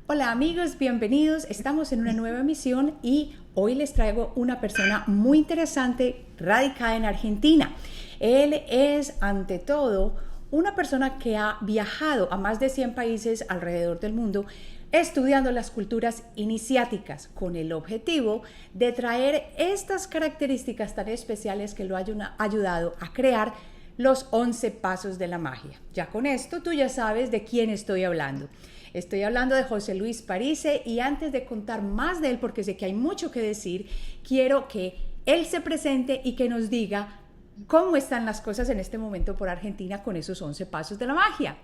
Hola amigos, bienvenidos. Estamos en una nueva emisión y hoy les traigo una persona muy interesante radicada en Argentina. Él es, ante todo, una persona que ha viajado a más de 100 países alrededor del mundo estudiando las culturas iniciáticas con el objetivo de traer estas características tan especiales que lo han ayudado a crear los 11 pasos de la magia. Ya con esto tú ya sabes de quién estoy hablando. Estoy hablando de José Luis Parise y antes de contar más de él, porque sé que hay mucho que decir, quiero que él se presente y que nos diga cómo están las cosas en este momento por Argentina con esos 11 pasos de la magia.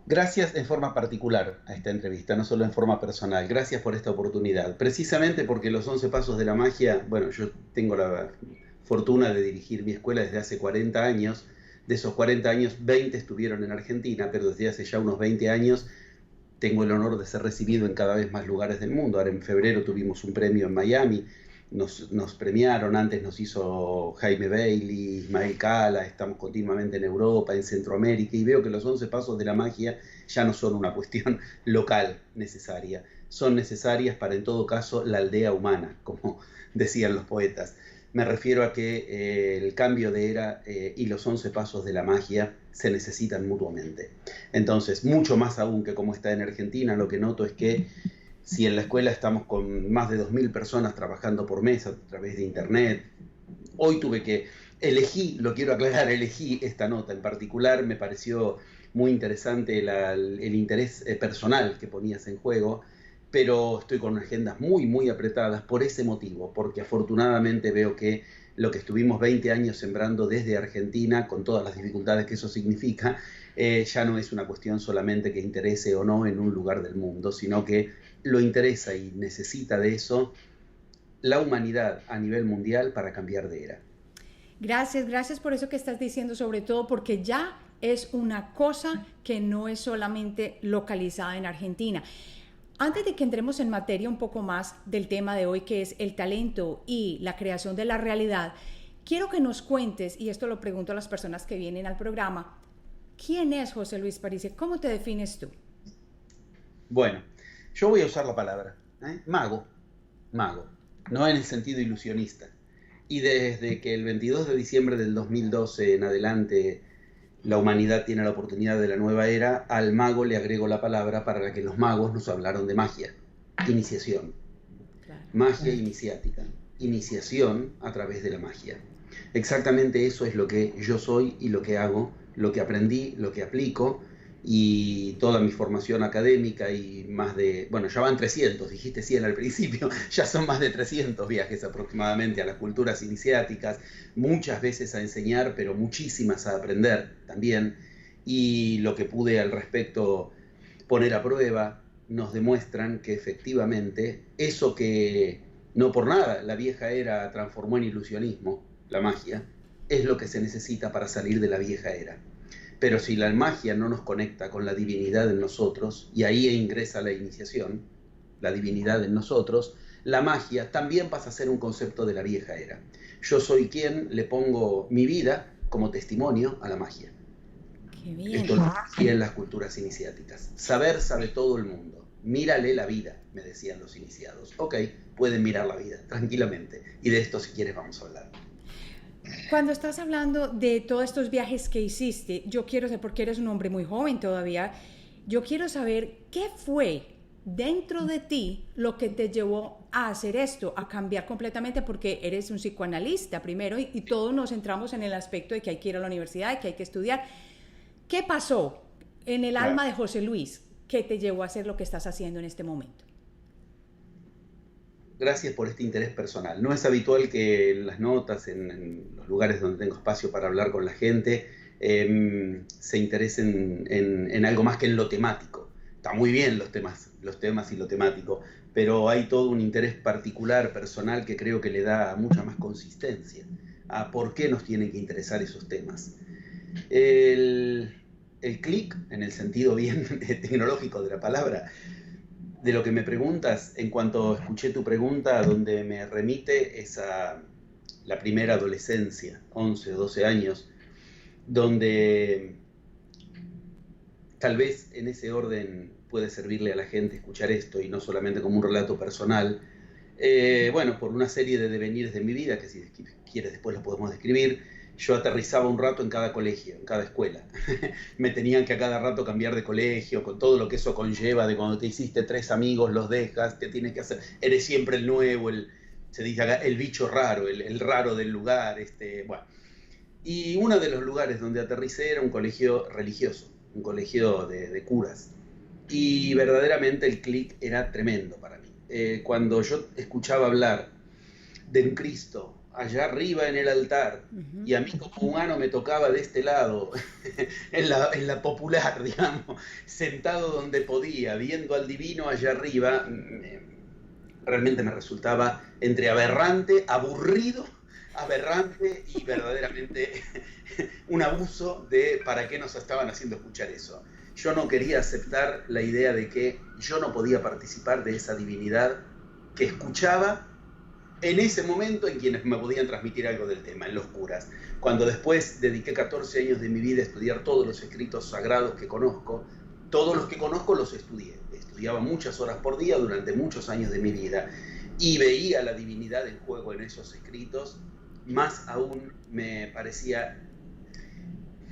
Gracias en forma particular a esta entrevista, no solo en forma personal. Gracias por esta oportunidad. Precisamente porque los 11 pasos de la magia, bueno, yo tengo la fortuna de dirigir mi escuela desde hace 40 años. De esos 40 años, 20 estuvieron en Argentina, pero desde hace ya unos 20 años tengo el honor de ser recibido en cada vez más lugares del mundo. Ahora en febrero tuvimos un premio en Miami, nos premiaron, antes nos hizo Jaime Bailey, Ismael Cala, estamos continuamente en Europa, en Centroamérica, y veo que los 11 pasos de la magia ya no son una cuestión local necesaria, son necesarias para en todo caso la aldea humana, como decían los poetas. Me refiero a que el cambio de era y los 11 pasos de la magia se necesitan mutuamente. Entonces, mucho más aún que como está en Argentina, lo que noto es que si en la escuela estamos con más de 2.000 personas trabajando por mes a través de internet, hoy tuve que lo quiero aclarar, elegí esta nota en particular, me pareció muy interesante el interés personal que ponías en juego, pero estoy con agendas muy apretadas por ese motivo, porque afortunadamente veo que lo que estuvimos 20 años sembrando desde Argentina, con todas las dificultades que eso significa, ya no es una cuestión solamente que interese o no en un lugar del mundo, sino que lo interesa y necesita de eso la humanidad a nivel mundial para cambiar de era. Gracias, gracias por eso que estás diciendo, sobre todo porque ya es una cosa que no es solamente localizada en Argentina. Antes de que entremos en materia un poco más del tema de hoy, que es el talento y la creación de la realidad, quiero que nos cuentes, y esto lo pregunto a las personas que vienen al programa, ¿quién es José Luis Parise? ¿Cómo te defines tú? Bueno, yo voy a usar la palabra, mago, mago, no en el sentido ilusionista. Y desde que el 22 de diciembre del 2012 en adelante la humanidad tiene la oportunidad de la nueva era, al mago le agrego la palabra para la que los magos nos hablaron de magia, iniciación, Claro. magia iniciática, iniciación a través de la magia. Exactamente eso es lo que yo soy y lo que hago, lo que aprendí, lo que aplico y toda mi formación académica y más de, bueno, ya van 300, dijiste 100 al principio, ya son más de 300 viajes aproximadamente a las culturas iniciáticas, muchas veces a enseñar, pero muchísimas a aprender también, y lo que pude al respecto poner a prueba nos demuestran que efectivamente eso que no por nada la vieja era transformó en ilusionismo, la magia, es lo que se necesita para salir de la vieja era. Pero si la magia no nos conecta con la divinidad en nosotros, y ahí ingresa la iniciación, la divinidad en nosotros, la magia también pasa a ser un concepto de la vieja era. Yo soy quien le pongo mi vida como testimonio a la magia. Qué bien. Esto lo decía en las culturas iniciáticas. Saber sabe todo el mundo. Mírale la vida, me decían los iniciados. Ok, pueden mirar la vida, tranquilamente. Y de esto, si quieres, vamos a hablar. Cuando estás hablando de todos estos viajes que hiciste, yo quiero saber, porque eres un hombre muy joven todavía, yo quiero saber qué fue dentro de ti lo que te llevó a hacer esto, a cambiar completamente, porque eres un psicoanalista primero y todos nos centramos en el aspecto de que hay que ir a la universidad, que hay que estudiar. ¿Qué pasó en el Claro. alma de José Luis que te llevó a hacer lo que estás haciendo en este momento? Gracias por este interés personal. No es habitual que en las notas, en los lugares donde tengo espacio para hablar con la gente, se interesen en algo más que en lo temático. Está muy bien los temas y lo temático, pero hay todo un interés particular, personal, que creo que le da mucha más consistencia a por qué nos tienen que interesar esos temas. El, el clic, en el sentido bien tecnológico de la palabra, de lo que me preguntas, en cuanto escuché tu pregunta, donde me remite es a la primera adolescencia, 11 o 12 años, donde tal vez en ese orden puede servirle a la gente escuchar esto y no solamente como un relato personal. Bueno, por una serie de devenires de mi vida, que si quieres después lo podemos describir, yo aterrizaba un rato en cada colegio, en cada escuela. Me tenían que a cada rato cambiar de colegio, con todo lo que eso conlleva, de cuando te hiciste 3 amigos, los dejas, te tienes que hacer, eres siempre el nuevo, se dice acá, el bicho raro, el raro del lugar. Bueno. Y uno de los lugares donde aterricé era un colegio religioso, un colegio de curas. Y verdaderamente el clic era tremendo para mí. Cuando yo escuchaba hablar de un Cristo allá arriba en el altar, y a mí como humano me tocaba de este lado, en la popular, digamos, sentado donde podía, viendo al divino allá arriba, realmente me resultaba entre aberrante, aburrido, aberrante y verdaderamente un abuso de para qué nos estaban haciendo escuchar eso. Yo no quería aceptar la idea de que yo no podía participar de esa divinidad que escuchaba en ese momento en quienes me podían transmitir algo del tema, en los curas. Cuando después dediqué 14 años de mi vida a estudiar todos los escritos sagrados que conozco, todos los que conozco los estudié. Estudiaba muchas horas por día durante muchos años de mi vida y veía la divinidad en juego en esos escritos. Más aún me parecía,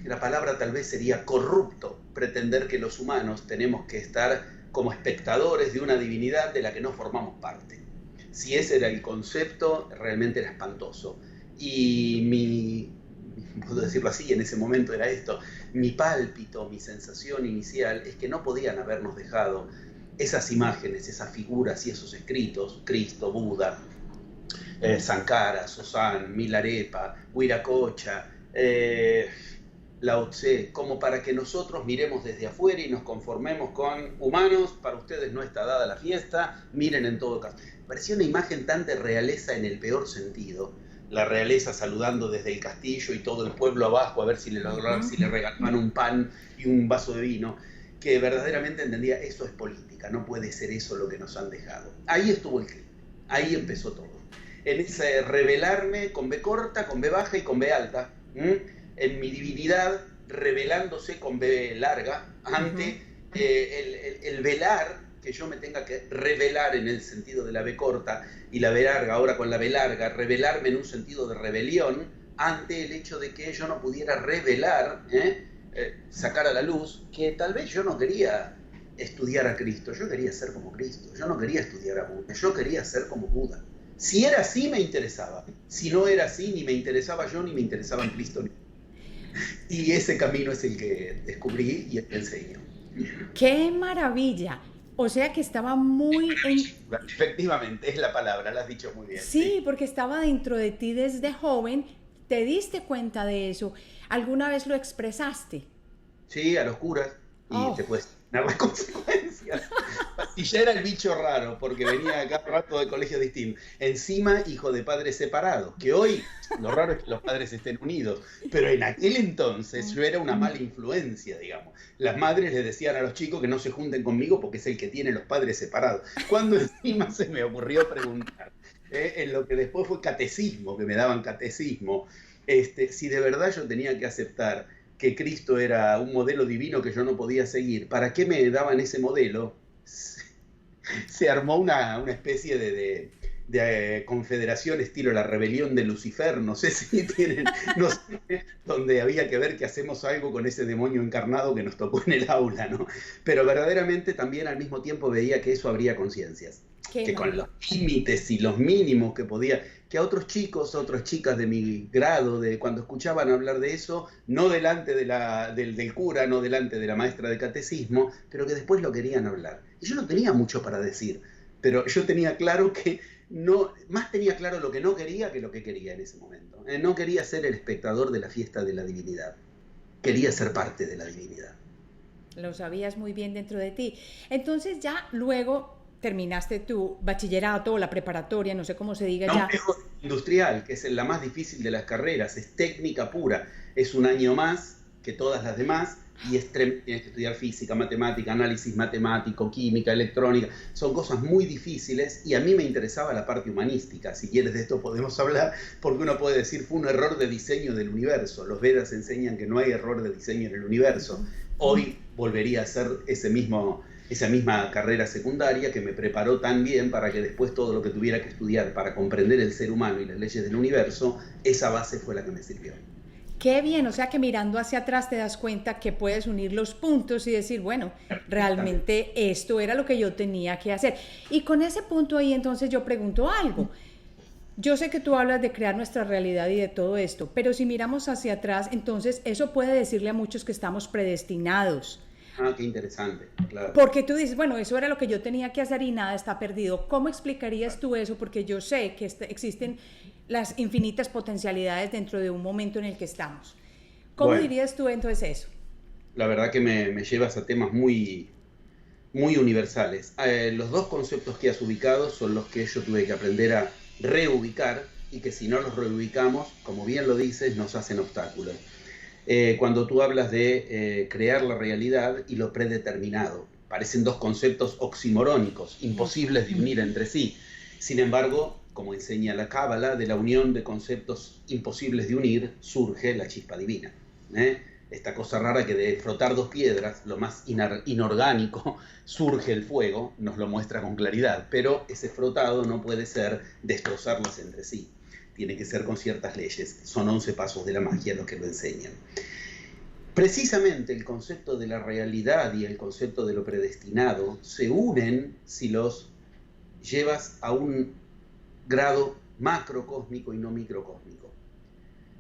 la palabra tal vez sería corrupto, pretender que los humanos tenemos que estar como espectadores de una divinidad de la que no formamos parte. Si ese era el concepto, realmente era espantoso. Y puedo decirlo así, en ese momento era esto, mi pálpito, mi sensación inicial es que no podían habernos dejado esas imágenes, esas figuras y esos escritos, Cristo, Buda, Sankara, Sosán, Milarepa, Huiracocha, Lao Tse, como para que nosotros miremos desde afuera y nos conformemos con humanos, para ustedes no está dada la fiesta, miren en todo caso. Parecía una imagen tan de realeza en el peor sentido, la realeza saludando desde el castillo y todo el pueblo abajo a ver si le regalaban un pan y un vaso de vino, que verdaderamente entendía, eso es política, no puede ser eso lo que nos han dejado. Ahí estuvo el clip, ahí empezó todo. En ese revelarme con B corta, con B baja y con B alta, en mi divinidad, revelándose con B larga, ante el velar, que yo me tenga que revelar en el sentido de la B corta y la B larga, ahora con la B larga, revelarme en un sentido de rebelión, ante el hecho de que yo no pudiera revelar, sacar a la luz, que tal vez yo no quería estudiar a Cristo, yo quería ser como Cristo, yo no quería estudiar a Buda, yo quería ser como Buda. Si era así me interesaba, si no era así ni me interesaba yo ni me interesaba en Cristo. Y ese camino es el que descubrí y el que enseño. ¡Qué maravilla! O sea que estaba muy... Efectivamente, es la palabra, la has dicho muy bien. Sí, porque estaba dentro de ti desde joven, te diste cuenta de eso. ¿Alguna vez lo expresaste? Sí, a los curas, y te puedes dar las consecuencias. Y ya era el bicho raro, porque venía acá un rato de colegios distintos. Encima, hijo de padres separados, que hoy lo raro es que los padres estén unidos, pero en aquel entonces yo era una mala influencia, digamos. Las madres les decían a los chicos que no se junten conmigo porque es el que tiene los padres separados. Cuando encima se me ocurrió preguntar, en lo que después fue catecismo, que me daban catecismo, si de verdad yo tenía que aceptar que Cristo era un modelo divino que yo no podía seguir, ¿para qué me daban ese modelo? Se armó una especie de confederación estilo la rebelión de Lucifer, no sé si tienen, no sé, donde había que ver que hacemos algo con ese demonio encarnado que nos tocó en el aula, ¿no? Pero verdaderamente también al mismo tiempo veía que eso abría conciencias, que con los límites y los mínimos que podía, que a otros chicos, a otras chicas de mi grado, de cuando escuchaban hablar de eso, no delante del cura, no delante de la maestra de catecismo, pero que después lo querían hablar. Y yo no tenía mucho para decir, pero yo tenía claro que no, más tenía claro lo que no quería que lo que quería en ese momento. No quería ser el espectador de la fiesta de la divinidad, quería ser parte de la divinidad. Lo sabías muy bien dentro de ti. Entonces ya luego terminaste tu bachillerato o la preparatoria, no sé cómo se diga ya. No, industrial, que es la más difícil de las carreras, es técnica pura, es un año más que todas las demás, y tienes que estudiar física, matemática, análisis matemático, química, electrónica, son cosas muy difíciles, y a mí me interesaba la parte humanística. Si quieres de esto podemos hablar, porque uno puede decir fue un error de diseño del universo. Los Vedas enseñan que no hay error de diseño en el universo, Hoy volvería a hacer esa misma carrera secundaria que me preparó tan bien para que después todo lo que tuviera que estudiar para comprender el ser humano y las leyes del universo, esa base fue la que me sirvió. Qué bien, o sea que mirando hacia atrás te das cuenta que puedes unir los puntos y decir, bueno, realmente esto era lo que yo tenía que hacer. Y con ese punto ahí entonces yo pregunto algo. Yo sé que tú hablas de crear nuestra realidad y de todo esto, pero si miramos hacia atrás, entonces eso puede decirle a muchos que estamos predestinados. Ah, qué interesante, claro. Porque tú dices, bueno, eso era lo que yo tenía que hacer y nada está perdido. ¿Cómo explicarías tú eso? Porque yo sé que existen las infinitas potencialidades dentro de un momento en el que estamos. ¿Cómo dirías tú entonces eso? La verdad que me llevas a temas muy universales. Los dos conceptos que has ubicado son los que yo tuve que aprender a reubicar y que si no los reubicamos, como bien lo dices, nos hacen obstáculos. Cuando tú hablas de crear la realidad y lo predeterminado, parecen dos conceptos oximorónicos, imposibles de unir entre sí. Sin embargo, como enseña la Cábala, de la unión de conceptos imposibles de unir surge la chispa divina. Esta cosa rara que de frotar dos piedras, lo más inorgánico, surge el fuego, nos lo muestra con claridad, pero ese frotado no puede ser destrozarlas entre sí, tiene que ser con ciertas leyes, son 11 pasos de la magia los que lo enseñan. Precisamente el concepto de la realidad y el concepto de lo predestinado se unen si los llevas a un grado macrocósmico y no microcósmico.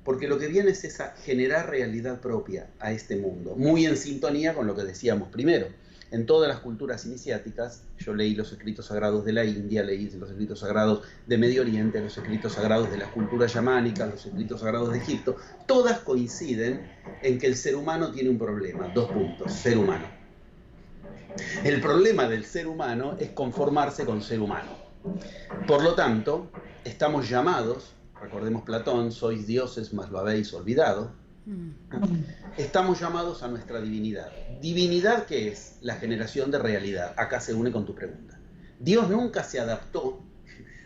Porque lo que viene es a generar realidad propia a este mundo, muy en sintonía con lo que decíamos primero. En todas las culturas iniciáticas, yo leí los escritos sagrados de la India, leí los escritos sagrados de Medio Oriente, los escritos sagrados de las culturas yamánicas, los escritos sagrados de Egipto, todas coinciden en que el ser humano tiene un problema, 2 puntos, ser humano. El problema del ser humano es conformarse con ser humano. Por lo tanto, estamos llamados, recordemos Platón, sois dioses, mas lo habéis olvidado, estamos llamados a nuestra divinidad. ¿Divinidad qué es? La generación de realidad. Acá se une con tu pregunta. Dios nunca se adaptó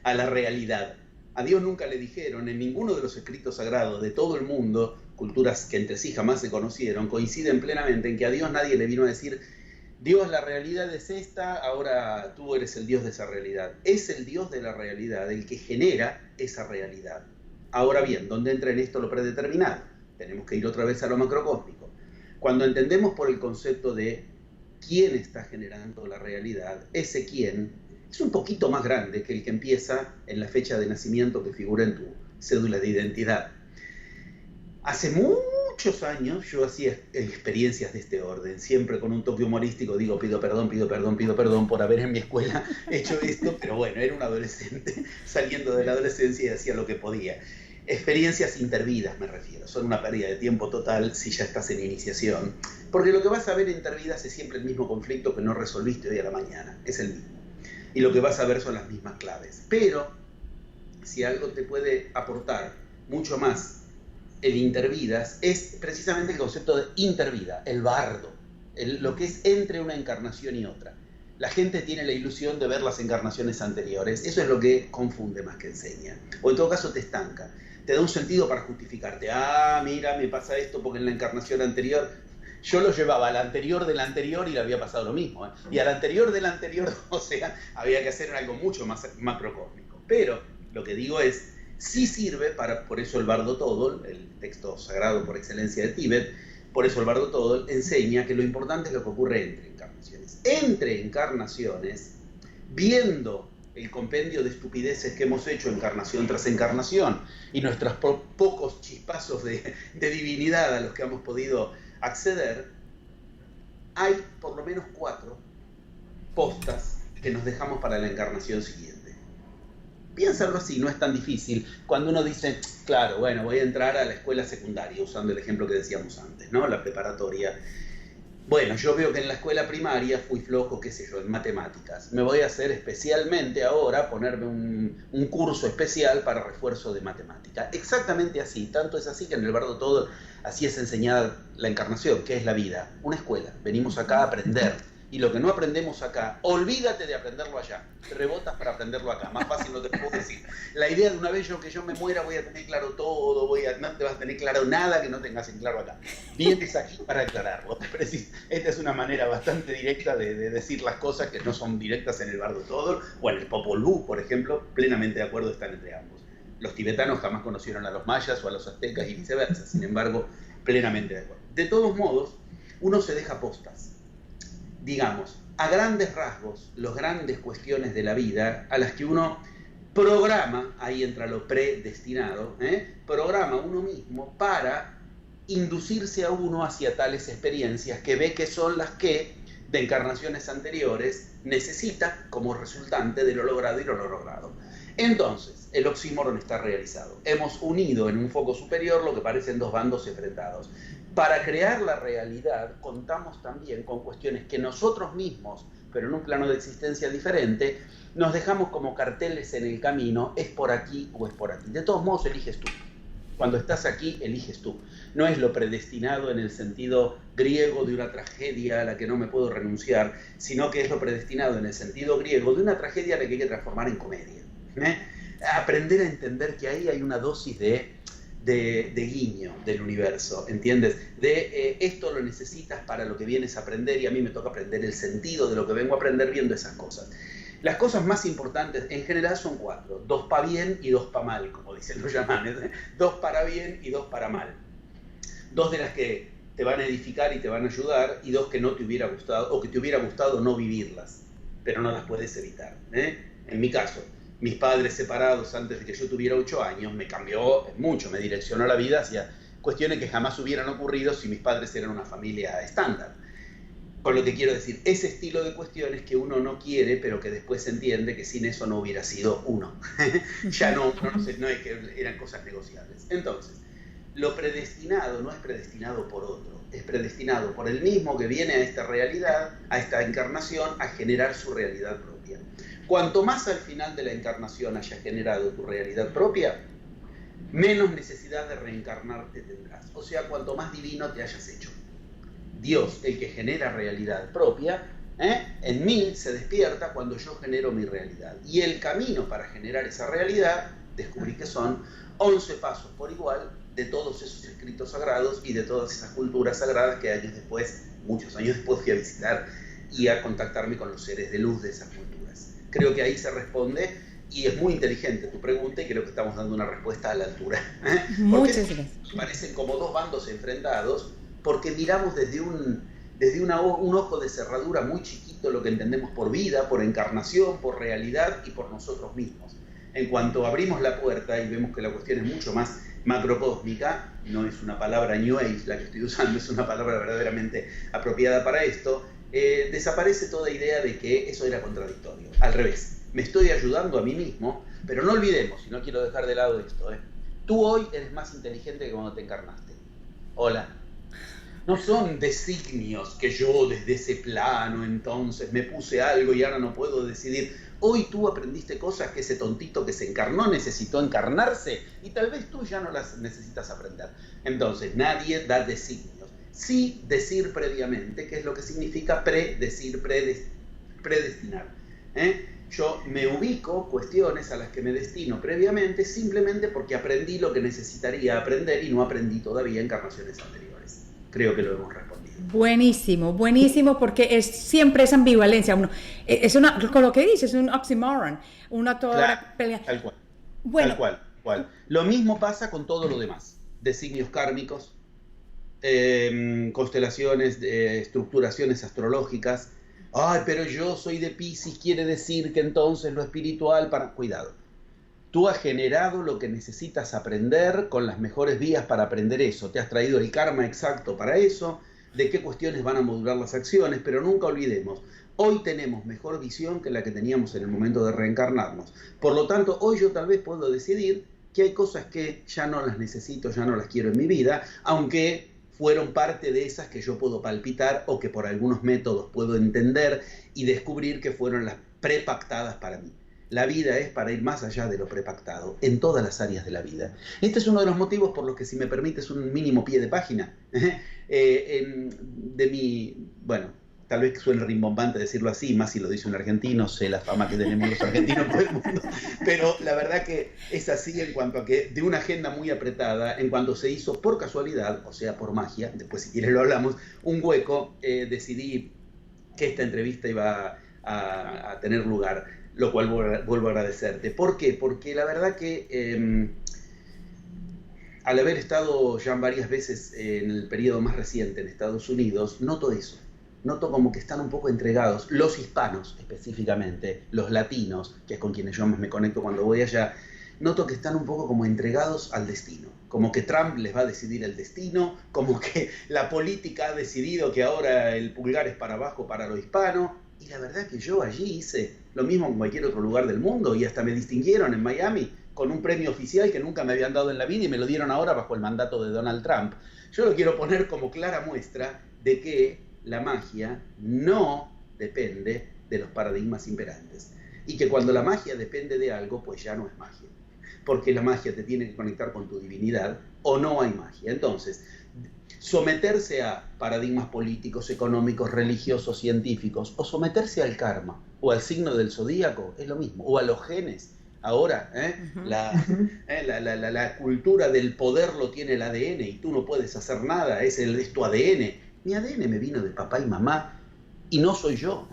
a la realidad. A Dios nunca le dijeron, en ninguno de los escritos sagrados de todo el mundo, culturas que entre sí jamás se conocieron, coinciden plenamente en que a Dios nadie le vino a decir, Dios, la realidad es esta, ahora tú eres el Dios de esa realidad. Es el Dios de la realidad, el que genera esa realidad. Ahora bien, ¿dónde entra en esto lo predeterminado? Tenemos que ir otra vez a lo macrocósmico. Cuando entendemos por el concepto de quién está generando la realidad, ese quién es un poquito más grande que el que empieza en la fecha de nacimiento que figura en tu cédula de identidad. Hace muchos años yo hacía experiencias de este orden, siempre con un toque humorístico, digo, pido perdón por haber en mi escuela hecho esto, pero bueno, era un adolescente saliendo de la adolescencia y hacía lo que podía. Experiencias intervidas me refiero, son una pérdida de tiempo total si ya estás en iniciación, porque lo que vas a ver intervidas es siempre el mismo conflicto que no resolviste hoy a la mañana, es el mismo. Y lo que vas a ver son las mismas claves. Pero si algo te puede aportar mucho más el intervidas, es precisamente el concepto de intervida, el bardo, lo que es entre una encarnación y otra. La gente tiene la ilusión de ver las encarnaciones anteriores, eso es lo que confunde más que enseña, o en todo caso te estanca, te da un sentido para justificarte, mira, me pasa esto porque en la encarnación anterior, yo lo llevaba al anterior del anterior y le había pasado lo mismo, y al anterior del anterior, o sea, había que hacer algo mucho más macrocósmico, pero lo que digo es, sí sirve para, por eso el Bardo Todol, el texto sagrado por excelencia de Tíbet, por eso el Bardo Todol enseña que lo importante es lo que ocurre entre encarnaciones. Entre encarnaciones, viendo el compendio de estupideces que hemos hecho encarnación tras encarnación y nuestros pocos chispazos de divinidad a los que hemos podido acceder, hay por lo menos 4 postas que nos dejamos para la encarnación siguiente. Piénsalo así, no es tan difícil. Cuando uno dice, claro, bueno, voy a entrar a la escuela secundaria, usando el ejemplo que decíamos antes, ¿no? La preparatoria. Bueno, yo veo que en la escuela primaria fui flojo, qué sé yo, en matemáticas. Me voy a hacer especialmente ahora, ponerme un curso especial para refuerzo de matemática. Exactamente así, tanto es así que en el Bardo Todol así es enseñada la encarnación, que es la vida, una escuela. Venimos acá a aprender. y lo que no aprendemos acá, olvídate de aprenderlo allá, rebotas para aprenderlo acá, más fácil no te puedo decir. La idea de una vez que yo me muera voy a tener claro todo, no te vas a tener claro nada que no tengas en claro acá. Vienes aquí para aclararlo. Esta es una manera bastante directa de decir las cosas que no son directas en el Bardo Todo, o en el Popol Vuh, por ejemplo, plenamente de acuerdo están entre ambos. Los tibetanos jamás conocieron a los mayas o a los aztecas y viceversa, sin embargo, plenamente de acuerdo. De todos modos, uno se deja postas. Digamos, a grandes rasgos, las grandes cuestiones de la vida a las que uno programa, ahí entra lo predestinado, programa uno mismo para inducirse a uno hacia tales experiencias que ve que son las que de encarnaciones anteriores necesita como resultante de lo logrado y lo no logrado. Entonces, el oxímoron está realizado. Hemos unido en un foco superior lo que parecen dos bandos enfrentados. Para crear la realidad contamos también con cuestiones que nosotros mismos, pero en un plano de existencia diferente, nos dejamos como carteles en el camino, es por aquí o es por aquí. De todos modos, eliges tú. Cuando estás aquí, eliges tú. No es lo predestinado en el sentido griego de una tragedia a la que no me puedo renunciar, sino que es lo predestinado en el sentido griego de una tragedia a la que hay que transformar en comedia. Aprender a entender que ahí hay una dosis de guiño del universo, ¿entiendes? Esto lo necesitas para lo que vienes a aprender y a mí me toca aprender el sentido de lo que vengo a aprender viendo esas cosas. Las cosas más importantes en general son 4, 2 para bien y 2 para mal, como dicen los chamanes, 2 para bien y 2 para mal. 2 de las que te van a edificar y te van a ayudar y 2 que no te hubiera gustado o que te hubiera gustado no vivirlas, pero no las puedes evitar. En mi caso, mis padres separados antes de que yo tuviera 8 años me cambió mucho, me direccionó la vida hacia cuestiones que jamás hubieran ocurrido si mis padres eran una familia estándar. Con lo que quiero decir, ese estilo de cuestiones que uno no quiere, pero que después se entiende que sin eso no hubiera sido uno. Ya no es que eran cosas negociables. Entonces, lo predestinado no es predestinado por otro, es predestinado por el mismo que viene a esta realidad, a esta encarnación, a generar su realidad propia. Cuanto más al final de la encarnación hayas generado tu realidad propia, menos necesidad de reencarnarte tendrás. O sea, cuanto más divino te hayas hecho. Dios, el que genera realidad propia, en mí se despierta cuando yo genero mi realidad. Y el camino para generar esa realidad, descubrí que son 11 pasos por igual de todos esos escritos sagrados y de todas esas culturas sagradas que años después, muchos años después, fui a visitar y a contactarme con los seres de luz de esas culturas. Creo que ahí se responde y es muy inteligente tu pregunta y creo que estamos dando una respuesta a la altura. Muchas gracias. Parecen como dos bandos enfrentados porque miramos desde un ojo de cerradura muy chiquito lo que entendemos por vida, por encarnación, por realidad y por nosotros mismos. En cuanto abrimos la puerta y vemos que la cuestión es mucho más macrocósmica, no es una palabra New Age la que estoy usando, es una palabra verdaderamente apropiada para esto, desaparece toda idea de que eso era contradictorio. Al revés, me estoy ayudando a mí mismo, pero no olvidemos, y no quiero dejar de lado esto, tú hoy eres más inteligente que cuando te encarnaste. Hola. No son designios que yo desde ese plano entonces me puse algo y ahora no puedo decidir. Hoy tú aprendiste cosas que ese tontito que se encarnó necesitó encarnarse y tal vez tú ya no las necesitas aprender. Entonces nadie da designios. Sí decir previamente, que es lo que significa predecir, predestinar. Yo me ubico cuestiones a las que me destino previamente simplemente porque aprendí lo que necesitaría aprender y no aprendí todavía encarnaciones anteriores. Creo que lo hemos respondido. Buenísimo, buenísimo, porque siempre es ambivalencia. Con lo que dices, es un oxímoron, una toda claro, pelea. Tal cual. Bueno, tal cual. Lo mismo pasa con todo lo demás. Designios kármicos, constelaciones, estructuraciones astrológicas. Ay, pero yo soy de Piscis, quiere decir que entonces lo espiritual para... Cuidado. Tú has generado lo que necesitas aprender con las mejores vías para aprender eso. Te has traído el karma exacto para eso, de qué cuestiones van a modular las acciones, pero nunca olvidemos, hoy tenemos mejor visión que la que teníamos en el momento de reencarnarnos. Por lo tanto, hoy yo tal vez puedo decidir que hay cosas que ya no las necesito, ya no las quiero en mi vida, aunque fueron parte de esas que yo puedo palpitar o que por algunos métodos puedo entender y descubrir que fueron las prepactadas para mí. La vida es para ir más allá de lo prepactado, en todas las áreas de la vida. Este es uno de los motivos por los que, si me permites un mínimo pie de página, tal vez suene rimbombante decirlo así, más si lo dice un argentino, sé la fama que tenemos los argentinos por el mundo, pero la verdad que es así en cuanto a que de una agenda muy apretada, en cuanto se hizo por casualidad, o sea, por magia, después si quieres lo hablamos, un hueco, decidí que esta entrevista iba a tener lugar, lo cual vuelvo a agradecerte. ¿Por qué? Porque la verdad que al haber estado ya varias veces en el periodo más reciente en Estados Unidos, noto eso. Noto como que están un poco entregados, los hispanos específicamente, los latinos, que es con quienes yo más me conecto cuando voy allá, noto que están un poco como entregados al destino. Como que Trump les va a decidir el destino, como que la política ha decidido que ahora el pulgar es para abajo para lo hispano. Y la verdad que yo allí hice lo mismo en cualquier otro lugar del mundo y hasta me distinguieron en Miami con un premio oficial que nunca me habían dado en la vida y me lo dieron ahora bajo el mandato de Donald Trump. Yo lo quiero poner como clara muestra de que la magia no depende de los paradigmas imperantes. Y que cuando la magia depende de algo, pues ya no es magia. Porque la magia te tiene que conectar con tu divinidad o no hay magia. Entonces, someterse a paradigmas políticos, económicos, religiosos, científicos, o someterse al karma, o al signo del zodíaco, es lo mismo, o a los genes. Ahora, la cultura del poder lo tiene el ADN y tú no puedes hacer nada, es tu ADN. Mi ADN me vino de papá y mamá y no soy yo.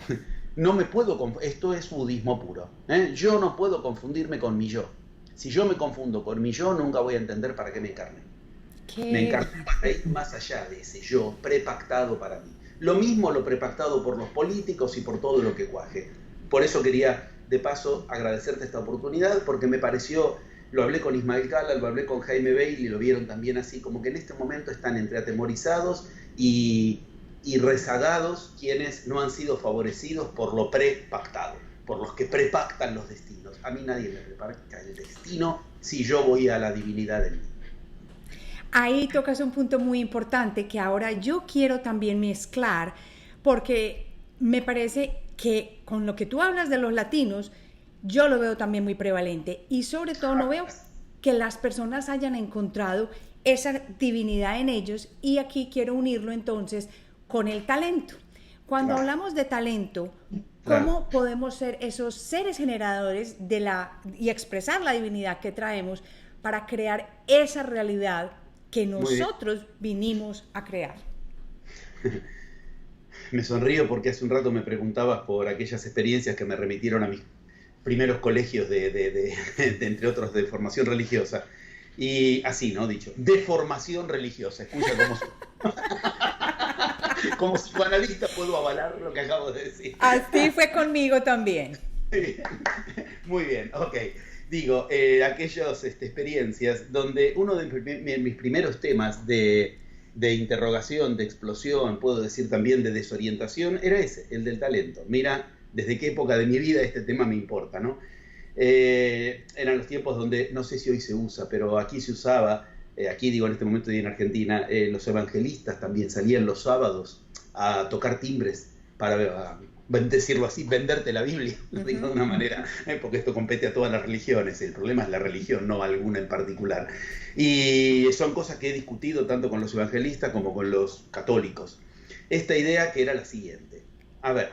No me puedo esto es budismo puro. Yo no puedo confundirme con mi yo. Si yo me confundo con mi yo, nunca voy a entender para qué me encarné. Me encarné para ir más allá de ese yo prepactado para mí. Lo mismo lo prepactado por los políticos y por todo lo que cuaje. Por eso quería, de paso, agradecerte esta oportunidad, porque me pareció, lo hablé con Ismael Cala, lo hablé con Jaime Bailey, lo vieron también así, como que en este momento están entre atemorizados y rezagados quienes no han sido favorecidos por lo prepactado, por los que prepactan los destinos. A mí nadie me prepacta el destino si yo voy a la divinidad de mí. Ahí tocas un punto muy importante que ahora yo quiero también mezclar, porque me parece que con lo que tú hablas de los latinos, yo lo veo también muy prevalente y sobre todo no veo que las personas hayan encontrado esa divinidad en ellos, y aquí quiero unirlo entonces con el talento. Cuando hablamos de talento, ¿cómo podemos ser esos seres generadores y expresar la divinidad que traemos para crear esa realidad que nosotros vinimos a crear? Me sonrío porque hace un rato me preguntabas por aquellas experiencias que me remitieron a mis primeros colegios de entre otros, de formación religiosa. Y así, ¿no? Dicho, de formación religiosa. Escucha cómo como psicoanalista puedo avalar lo que acabo de decir. Así fue conmigo también. Muy bien, ok. Digo, aquellas experiencias donde uno de mis primeros temas de interrogación, de explosión, puedo decir también de desorientación, era ese, el del talento. Mira, desde qué época de mi vida este tema me importa, ¿no? Eran los tiempos donde, no sé si hoy se usa, pero aquí se usaba, aquí digo en este momento y en Argentina, los evangelistas también salían los sábados a tocar timbres para, decirlo así, venderte la Biblia, lo digo de una manera, porque esto compete a todas las religiones, el problema es la religión, no alguna en particular. Y son cosas que he discutido tanto con los evangelistas como con los católicos. Esta idea que era la siguiente. A ver,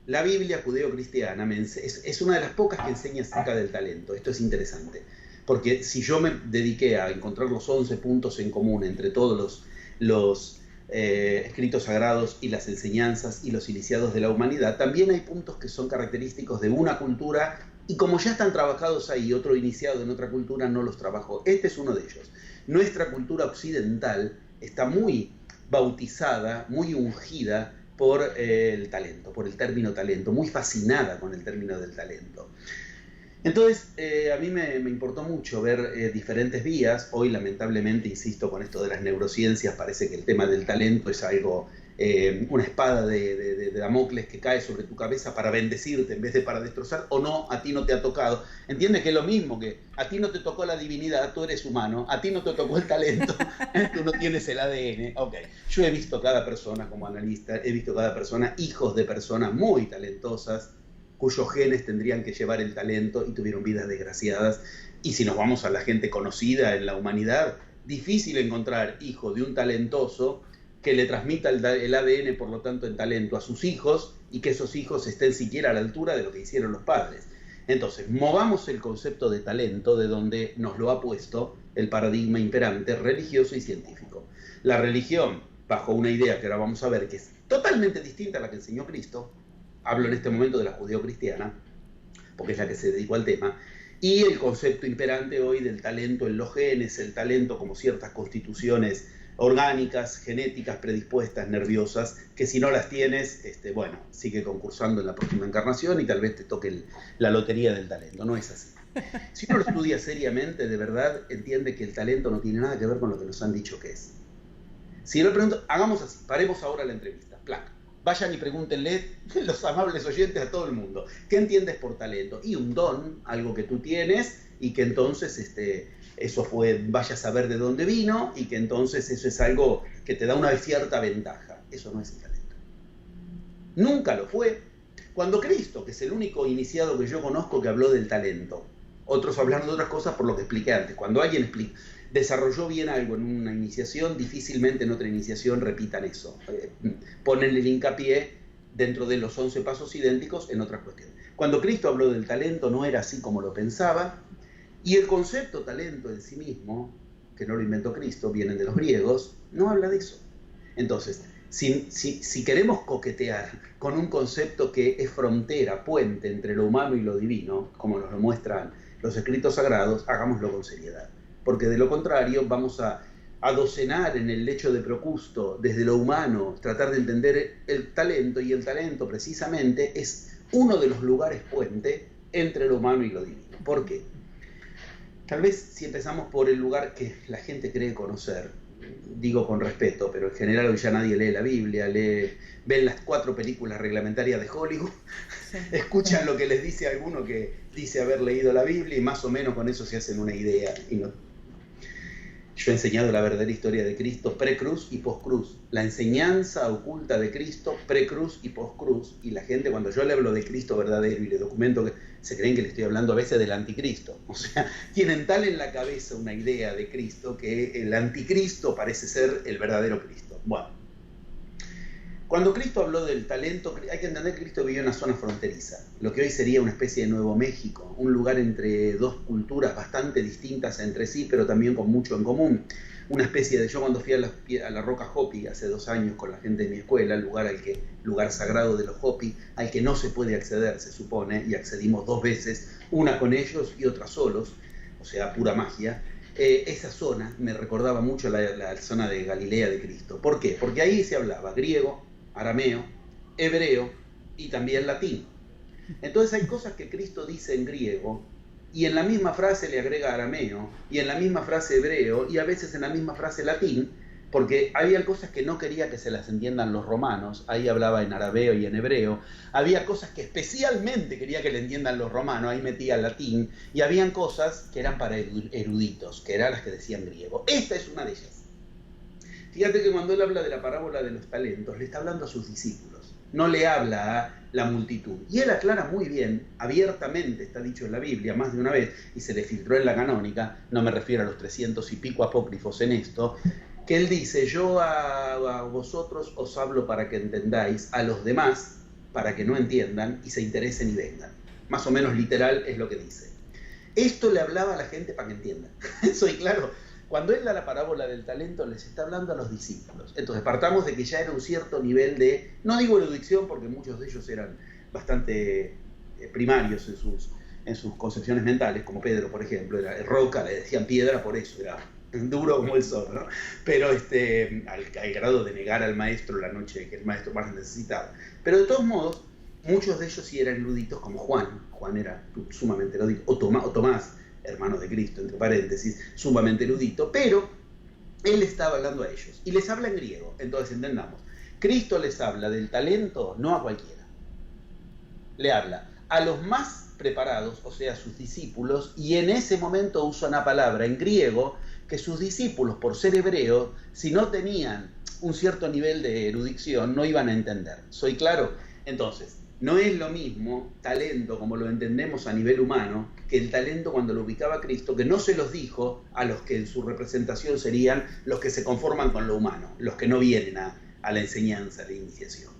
la Biblia judeocristiana es una de las pocas que enseña acerca del talento. Esto es interesante, porque si yo me dediqué a encontrar los 11 puntos en común entre todos los escritos sagrados y las enseñanzas y los iniciados de la humanidad, también hay puntos que son característicos de una cultura, y como ya están trabajados ahí, otro iniciado en otra cultura no los trabajó. Este es uno de ellos. Nuestra cultura occidental está muy bautizada, muy ungida por el talento, por el término talento, muy fascinada con el término del talento. Entonces, a mí me importó mucho ver diferentes vías. Hoy, lamentablemente, insisto, con esto de las neurociencias, parece que el tema del talento es algo, una espada de Damocles que cae sobre tu cabeza para bendecirte en vez de para destrozar, o no, a ti no te ha tocado. Entiende que es lo mismo, que a ti no te tocó la divinidad, tú eres humano, a ti no te tocó el talento, tú no tienes el ADN. Ok, yo he visto cada persona como analista, he visto cada persona, hijos de personas muy talentosas, cuyos genes tendrían que llevar el talento y tuvieron vidas desgraciadas. Y si nos vamos a la gente conocida en la humanidad, difícil encontrar hijo de un talentoso que le transmita el ADN, por lo tanto, en talento a sus hijos y que esos hijos estén siquiera a la altura de lo que hicieron los padres. Entonces, movamos el concepto de talento de donde nos lo ha puesto el paradigma imperante religioso y científico. La religión, bajo una idea que ahora vamos a ver, que es totalmente distinta a la que enseñó Cristo, hablo en este momento de la judeocristiana, porque es la que se dedicó al tema, y el concepto imperante hoy del talento en los genes, el talento como ciertas constituciones orgánicas, genéticas, predispuestas, nerviosas, que si no las tienes, bueno, sigue concursando en la próxima encarnación y tal vez te toque la lotería del talento. No es así. Si uno lo estudia seriamente, de verdad, entiende que el talento no tiene nada que ver con lo que nos han dicho que es. Si yo le pregunto, hagamos así, paremos ahora la entrevista, placa. Vayan y pregúntenle, los amables oyentes, a todo el mundo, ¿qué entiendes por talento? Y un don, algo que tú tienes y que entonces eso vaya a saber de dónde vino y que entonces eso es algo que te da una cierta ventaja. Eso no es el talento. Nunca lo fue. Cuando Cristo, que es el único iniciado que yo conozco que habló del talento, otros hablaron de otras cosas por lo que expliqué antes. Cuando alguien desarrolló bien algo en una iniciación, difícilmente en otra iniciación repitan eso. Ponen el hincapié dentro de los 11 pasos idénticos en otras cuestiones. Cuando Cristo habló del talento no era así como lo pensaba, y el concepto talento en sí mismo, que no lo inventó Cristo, viene de los griegos, no habla de eso. Entonces, si queremos coquetear con un concepto que es frontera, puente entre lo humano y lo divino, como nos lo muestran los escritos sagrados, hagámoslo con seriedad. Porque de lo contrario vamos a docenar en el lecho de Procusto desde lo humano, tratar de entender el talento, y el talento precisamente es uno de los lugares puente entre lo humano y lo divino. ¿Por qué? Tal vez si empezamos por el lugar que la gente cree conocer, digo con respeto, pero en general hoy ya nadie lee la Biblia, ven las 4 películas reglamentarias de Hollywood, sí. Escuchan lo que les dice alguno que dice haber leído la Biblia y más o menos con eso se hacen una idea. Yo he enseñado la verdadera historia de Cristo pre-cruz y post-cruz, la enseñanza oculta de Cristo pre-cruz y post-cruz, y la gente cuando yo le hablo de Cristo verdadero y le documento que se creen que le estoy hablando a veces del anticristo, o sea, tienen tal en la cabeza una idea de Cristo que el anticristo parece ser el verdadero Cristo. Bueno, cuando Cristo habló del talento, hay que entender que Cristo vivió en una zona fronteriza, lo que hoy sería una especie de Nuevo México, un lugar entre dos culturas bastante distintas entre sí, pero también con mucho en común. Una especie de, yo cuando fui a la Roca Hopi hace 2 años con la gente de mi escuela, lugar sagrado de los Hopi, al que no se puede acceder, se supone, y accedimos 2 veces, una con ellos y otra solos, o sea, pura magia. Esa zona me recordaba mucho la zona de Galilea de Cristo. ¿Por qué? Porque ahí se hablaba griego, arameo, hebreo y también latín. Entonces hay cosas que Cristo dice en griego y en la misma frase le agrega arameo y en la misma frase hebreo y a veces en la misma frase latín, porque había cosas que no quería que se las entiendan los romanos, ahí hablaba en arameo y en hebreo, había cosas que especialmente quería que le entiendan los romanos, ahí metía latín, y habían cosas que eran para eruditos, que eran las que decían griego. Esta es una de ellas. Fíjate que cuando él habla de la parábola de los talentos, le está hablando a sus discípulos, no le habla a la multitud. Y él aclara muy bien, abiertamente está dicho en la Biblia más de una vez, y se le filtró en la canónica, no me refiero a los 300 y pico apócrifos en esto, que él dice, yo a vosotros os hablo para que entendáis, a los demás para que no entiendan y se interesen y vengan. Más o menos literal es lo que dice. Esto le hablaba a la gente para que entiendan. Soy claro. Cuando él da la parábola del talento, les está hablando a los discípulos. Entonces, partamos de que ya era un cierto nivel de, no digo erudición, porque muchos de ellos eran bastante primarios en sus concepciones mentales, como Pedro, por ejemplo, era roca, le decían piedra por eso, era duro como el sol, ¿no? Pero al grado de negar al maestro la noche que el maestro más necesitaba. Pero de todos modos, muchos de ellos sí eran eruditos, como Juan. Juan era sumamente erudito, o Tomás, hermano de Cristo, entre paréntesis, sumamente erudito, pero él estaba hablando a ellos, y les habla en griego. Entonces entendamos, Cristo les habla del talento no a cualquiera, le habla a los más preparados, o sea, sus discípulos, y en ese momento usa una palabra en griego que sus discípulos, por ser hebreos, si no tenían un cierto nivel de erudición, no iban a entender. ¿Soy claro? Entonces, No es lo mismo talento como lo entendemos a nivel humano que el talento cuando lo ubicaba Cristo, que no se los dijo a los que en su representación serían los que se conforman con lo humano, los que no vienen a la enseñanza, a la iniciación.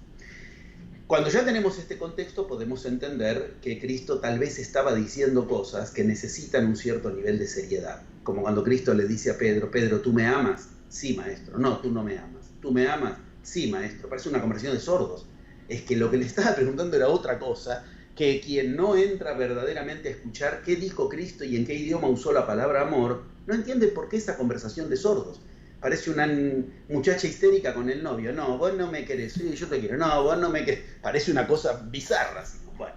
Cuando ya tenemos este contexto podemos entender que Cristo tal vez estaba diciendo cosas que necesitan un cierto nivel de seriedad, como cuando Cristo le dice a Pedro, Pedro, ¿tú me amas? Sí, maestro. No, tú no me amas. ¿Tú me amas? Sí, maestro. Parece una conversación de sordos. Es que lo que le estaba preguntando era otra cosa, que quien no entra verdaderamente a escuchar qué dijo Cristo y en qué idioma usó la palabra amor, no entiende por qué esa conversación de sordos. Parece una muchacha histérica con el novio. No, vos no me querés. Sí, yo te quiero. No, vos no me querés. Parece una cosa bizarra. Así. Bueno,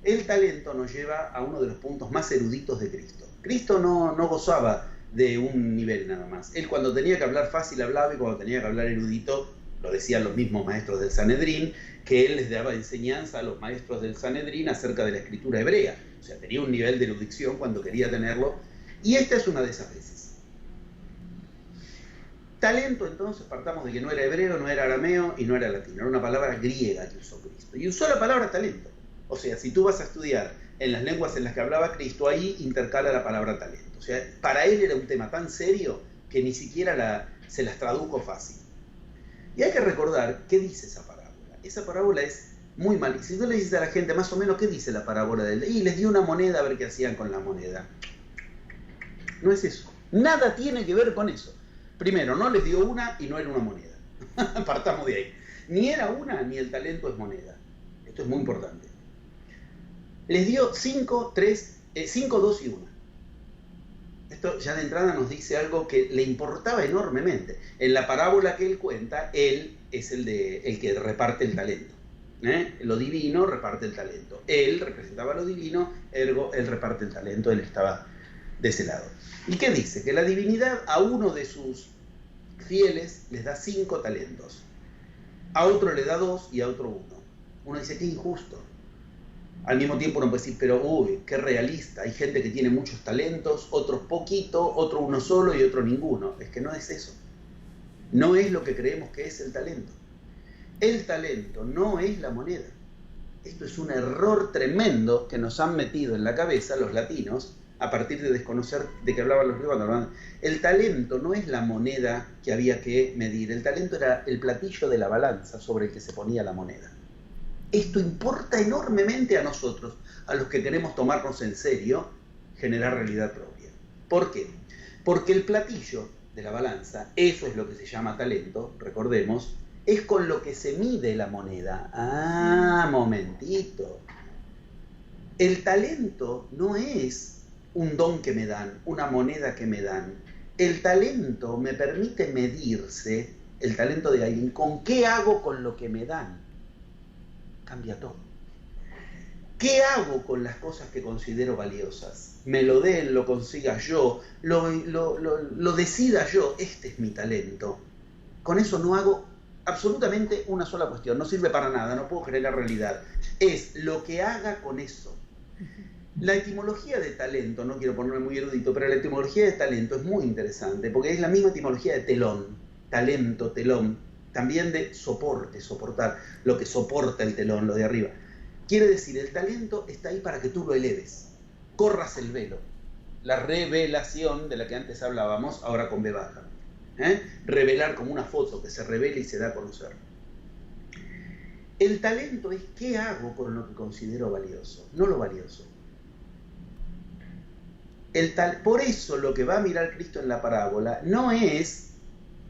el talento nos lleva a uno de los puntos más eruditos de Cristo. Cristo no gozaba de un nivel nada más. Él cuando tenía que hablar fácil hablaba y cuando tenía que hablar erudito, lo decían los mismos maestros del Sanedrín, que él les daba enseñanza a los maestros del Sanedrín acerca de la escritura hebrea. O sea, tenía un nivel de erudición cuando quería tenerlo, y esta es una de esas veces. Talento, entonces, partamos de que no era hebreo, no era arameo y no era latino, era una palabra griega que usó Cristo. Y usó la palabra talento. O sea, si tú vas a estudiar en las lenguas en las que hablaba Cristo, ahí intercala la palabra talento. O sea, para él era un tema tan serio que ni siquiera se las tradujo fácil. Y hay que recordar qué dice esa parábola. Esa parábola es muy mal. Si tú le dices a la gente más o menos qué dice la parábola de él, y les dio una moneda a ver qué hacían con la moneda. No es eso. Nada tiene que ver con eso. Primero, no les dio una y no era una moneda. Partamos de ahí. Ni era una ni el talento es moneda. Esto es muy importante. Les dio 5, 2 y 1. Esto ya de entrada nos dice algo que le importaba enormemente. En la parábola que él cuenta, él es el que reparte el talento. Lo divino reparte el talento. Él representaba lo divino, ergo él reparte el talento, él estaba de ese lado. ¿Y qué dice? Que la divinidad a uno de sus fieles les da 5 talentos. A otro le da 2 y a otro 1. Uno dice, qué injusto. Al mismo tiempo uno puede decir, pero uy, qué realista. Hay gente que tiene muchos talentos, otros poquito, otro uno solo y otro ninguno. Es que no es eso. No es lo que creemos que es el talento. El talento no es la moneda. Esto es un error tremendo que nos han metido en la cabeza los latinos a partir de desconocer de qué hablaban los griegos. El talento no es la moneda que había que medir. El talento era el platillo de la balanza sobre el que se ponía la moneda. Esto importa enormemente a nosotros, a los que queremos tomarnos en serio, generar realidad propia. ¿Por qué? Porque el platillo de la balanza, eso es lo que se llama talento, recordemos, es con lo que se mide la moneda. Ah, momentito. El talento no es un don que me dan, una moneda que me dan. El talento me permite medirse, el talento de alguien, con qué hago con lo que me dan. Cambia todo. ¿Qué hago con las cosas que considero valiosas? Me lo den, lo consiga yo, lo decida yo. Este es mi talento. Con eso no hago absolutamente una sola cuestión. No sirve para nada, no puedo generar realidad. Es lo que haga con eso. La etimología de talento, no quiero ponerme muy erudito, pero la etimología de talento es muy interesante, porque es la misma etimología de telón. Talento, telón. También de soporte, soportar, lo que soporta el telón, lo de arriba. Quiere decir, el talento está ahí para que tú lo eleves, corras el velo. La revelación de la que antes hablábamos, ahora con B baja. Revelar como una foto que se revela y se da a conocer. El talento es qué hago con lo que considero valioso, no lo valioso. Por eso lo que va a mirar Cristo en la parábola no es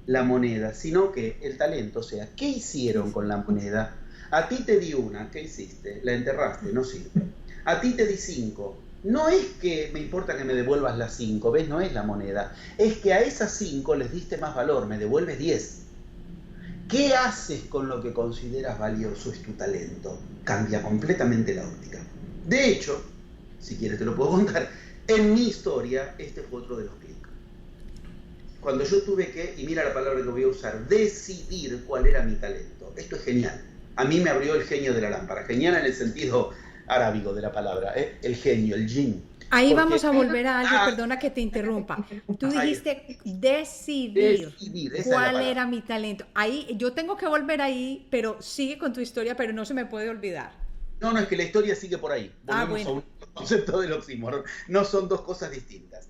la moneda, sino que el talento, o sea, ¿qué hicieron con la moneda? A ti te di una, ¿qué hiciste? La enterraste, no sirve. A ti te di 5. No es que me importa que me devuelvas las 5, ¿ves? No es la moneda. Es que a esas 5 les diste más valor, me devuelves 10. ¿Qué haces con lo que consideras valioso es tu talento? Cambia completamente la óptica. De hecho, si quieres te lo puedo contar, en mi historia este fue otro de los clics. Cuando yo tuve que, y mira la palabra que voy a usar, decidir cuál era mi talento. Esto es genial. A mí me abrió el genio de la lámpara. Genial en el sentido arábigo de la palabra, el genio, el jinn. Ahí vamos a volver a algo, perdona que te interrumpa. Tú dijiste decidir cuál era mi talento. Ahí, yo tengo que volver ahí, pero sigue con tu historia, pero no se me puede olvidar. No, no, es que la historia sigue por ahí. Ah, Volvemos a bueno. un concepto del oxímoron. No son dos cosas distintas.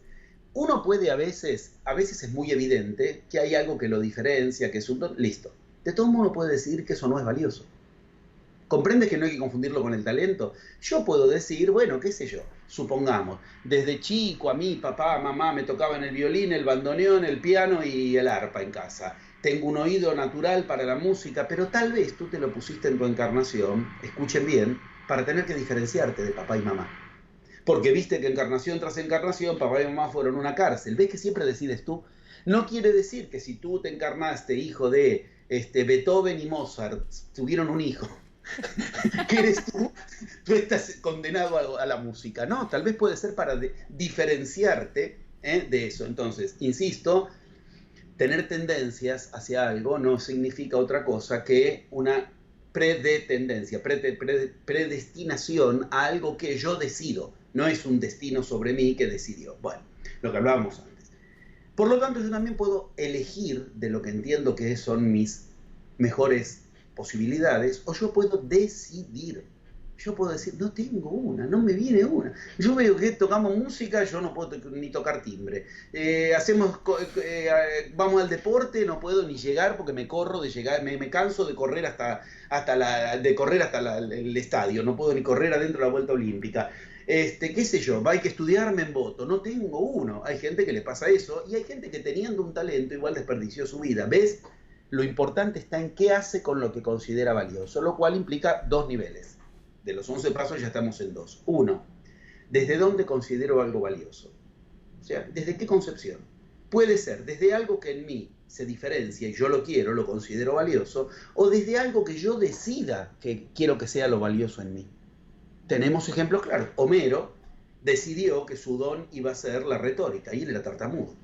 Uno puede a veces es muy evidente que hay algo que lo diferencia, que es un don, listo. De todo modo puede decir que eso no es valioso. ¿Comprende que no hay que confundirlo con el talento? Yo puedo decir, bueno, qué sé yo, supongamos, desde chico a mí, papá, mamá, me tocaban el violín, el bandoneón, el piano y el arpa en casa. Tengo un oído natural para la música, pero tal vez tú te lo pusiste en tu encarnación, escuchen bien, para tener que diferenciarte de papá y mamá. Porque viste que encarnación tras encarnación, papá y mamá fueron una cárcel. ¿Ves que siempre decides tú? No quiere decir que si tú te encarnaste hijo de Beethoven y Mozart, tuvieron un hijo, que eres tú estás condenado a la música. No, tal vez puede ser para diferenciarte de eso. Entonces, insisto, tener tendencias hacia algo no significa otra cosa que una predestinación a algo que yo decido. No es un destino sobre mí que decidió. Bueno, lo que hablábamos antes. Por lo tanto, yo también puedo elegir de lo que entiendo que son mis mejores posibilidades, o yo puedo decidir. Yo puedo decir, no tengo una, no me viene una. Yo veo que tocamos música, yo no puedo ni tocar timbre. Vamos al deporte, no puedo ni llegar porque me corro de llegar, me canso de correr hasta el estadio, no puedo ni correr adentro de la vuelta olímpica. Qué sé yo, hay que estudiarme en voto, no tengo uno. Hay gente que le pasa eso y hay gente que teniendo un talento igual desperdició su vida. ¿Ves? Lo importante está en qué hace con lo que considera valioso, lo cual implica dos niveles. De los 11 pasos ya estamos en dos. Uno, ¿desde dónde considero algo valioso? O sea, ¿desde qué concepción? Puede ser desde algo que en mí se diferencia y yo lo quiero, lo considero valioso, o desde algo que yo decida que quiero que sea lo valioso en mí. Tenemos ejemplos claros. Homero decidió que su don iba a ser la retórica y él era tartamudo.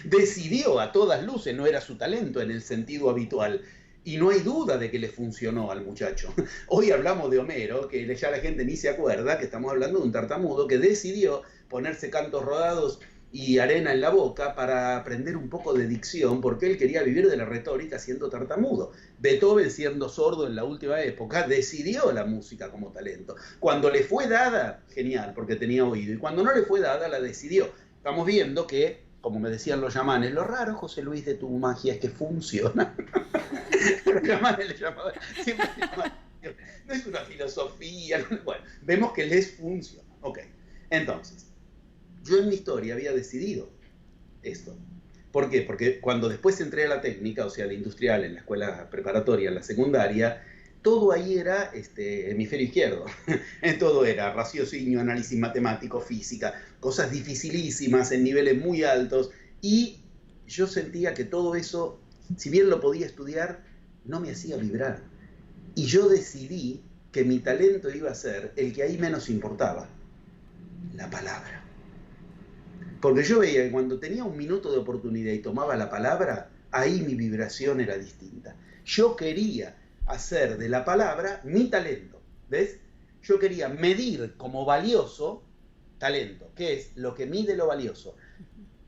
Decidió a todas luces, no era su talento en el sentido habitual. Y no hay duda de que le funcionó al muchacho. Hoy hablamos de Homero, que ya la gente ni se acuerda, que estamos hablando de un tartamudo que decidió ponerse cantos rodados y arena en la boca para aprender un poco de dicción, porque él quería vivir de la retórica siendo tartamudo. Beethoven, siendo sordo en la última época, decidió la música como talento. Cuando le fue dada, genial, porque tenía oído, y cuando no le fue dada, la decidió. Estamos viendo que, como me decían los chamanes, lo raro, José Luis, de tu magia es que funciona. Los chamanes le llamaban, siempre le llamaban, no es una filosofía. Bueno, vemos que les funciona. Ok, entonces, yo en mi historia había decidido esto. ¿Por qué? Porque cuando después entré a la técnica, o sea, a la industrial, en la escuela preparatoria, en la secundaria, todo ahí era hemisferio izquierdo. Todo era raciocinio, análisis matemático, física, cosas dificilísimas en niveles muy altos. Y yo sentía que todo eso, si bien lo podía estudiar, no me hacía vibrar. Y yo decidí que mi talento iba a ser el que ahí menos importaba, la palabra. Porque yo veía que cuando tenía un minuto de oportunidad y tomaba la palabra, ahí mi vibración era distinta. Yo quería hacer de la palabra mi talento, ¿ves? Yo quería medir como valioso talento, que es lo que mide lo valioso.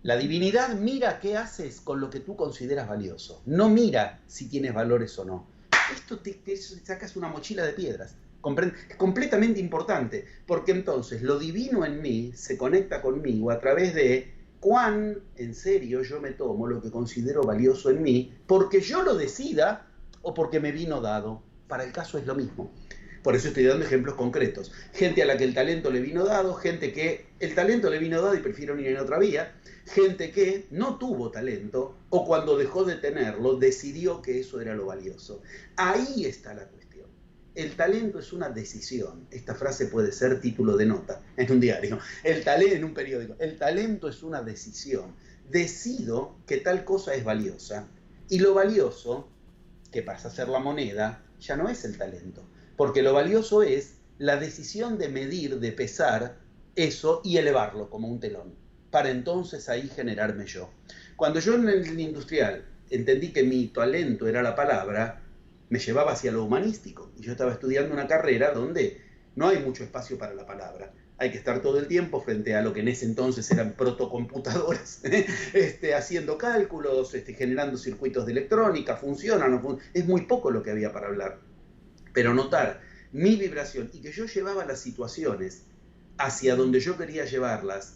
La divinidad mira qué haces con lo que tú consideras valioso, no mira si tienes valores o no. Esto te sacas una mochila de piedras. Es completamente importante, porque entonces lo divino en mí se conecta conmigo a través de cuán en serio yo me tomo lo que considero valioso en mí, porque yo lo decida o porque me vino dado. Para el caso es lo mismo. Por eso estoy dando ejemplos concretos. Gente a la que el talento le vino dado, gente que el talento le vino dado y prefirieron ir en otra vía, gente que no tuvo talento o cuando dejó de tenerlo decidió que eso era lo valioso. Ahí está la cuestión. El talento es una decisión. Esta frase puede ser título de nota en un diario, en un periódico. El talento es una decisión. Decido que tal cosa es valiosa. Y lo valioso, que pasa a ser la moneda, ya no es el talento. Porque lo valioso es la decisión de medir, de pesar eso y elevarlo como un telón. Para entonces ahí generarme yo. Cuando yo en el industrial entendí que mi talento era la palabra, me llevaba hacia lo humanístico. Y yo estaba estudiando una carrera donde no hay mucho espacio para la palabra. Hay que estar todo el tiempo frente a lo que en ese entonces eran protocomputadoras, haciendo cálculos, generando circuitos de electrónica, funciona, no funciona. Es muy poco lo que había para hablar. Pero notar mi vibración, y que yo llevaba las situaciones hacia donde yo quería llevarlas,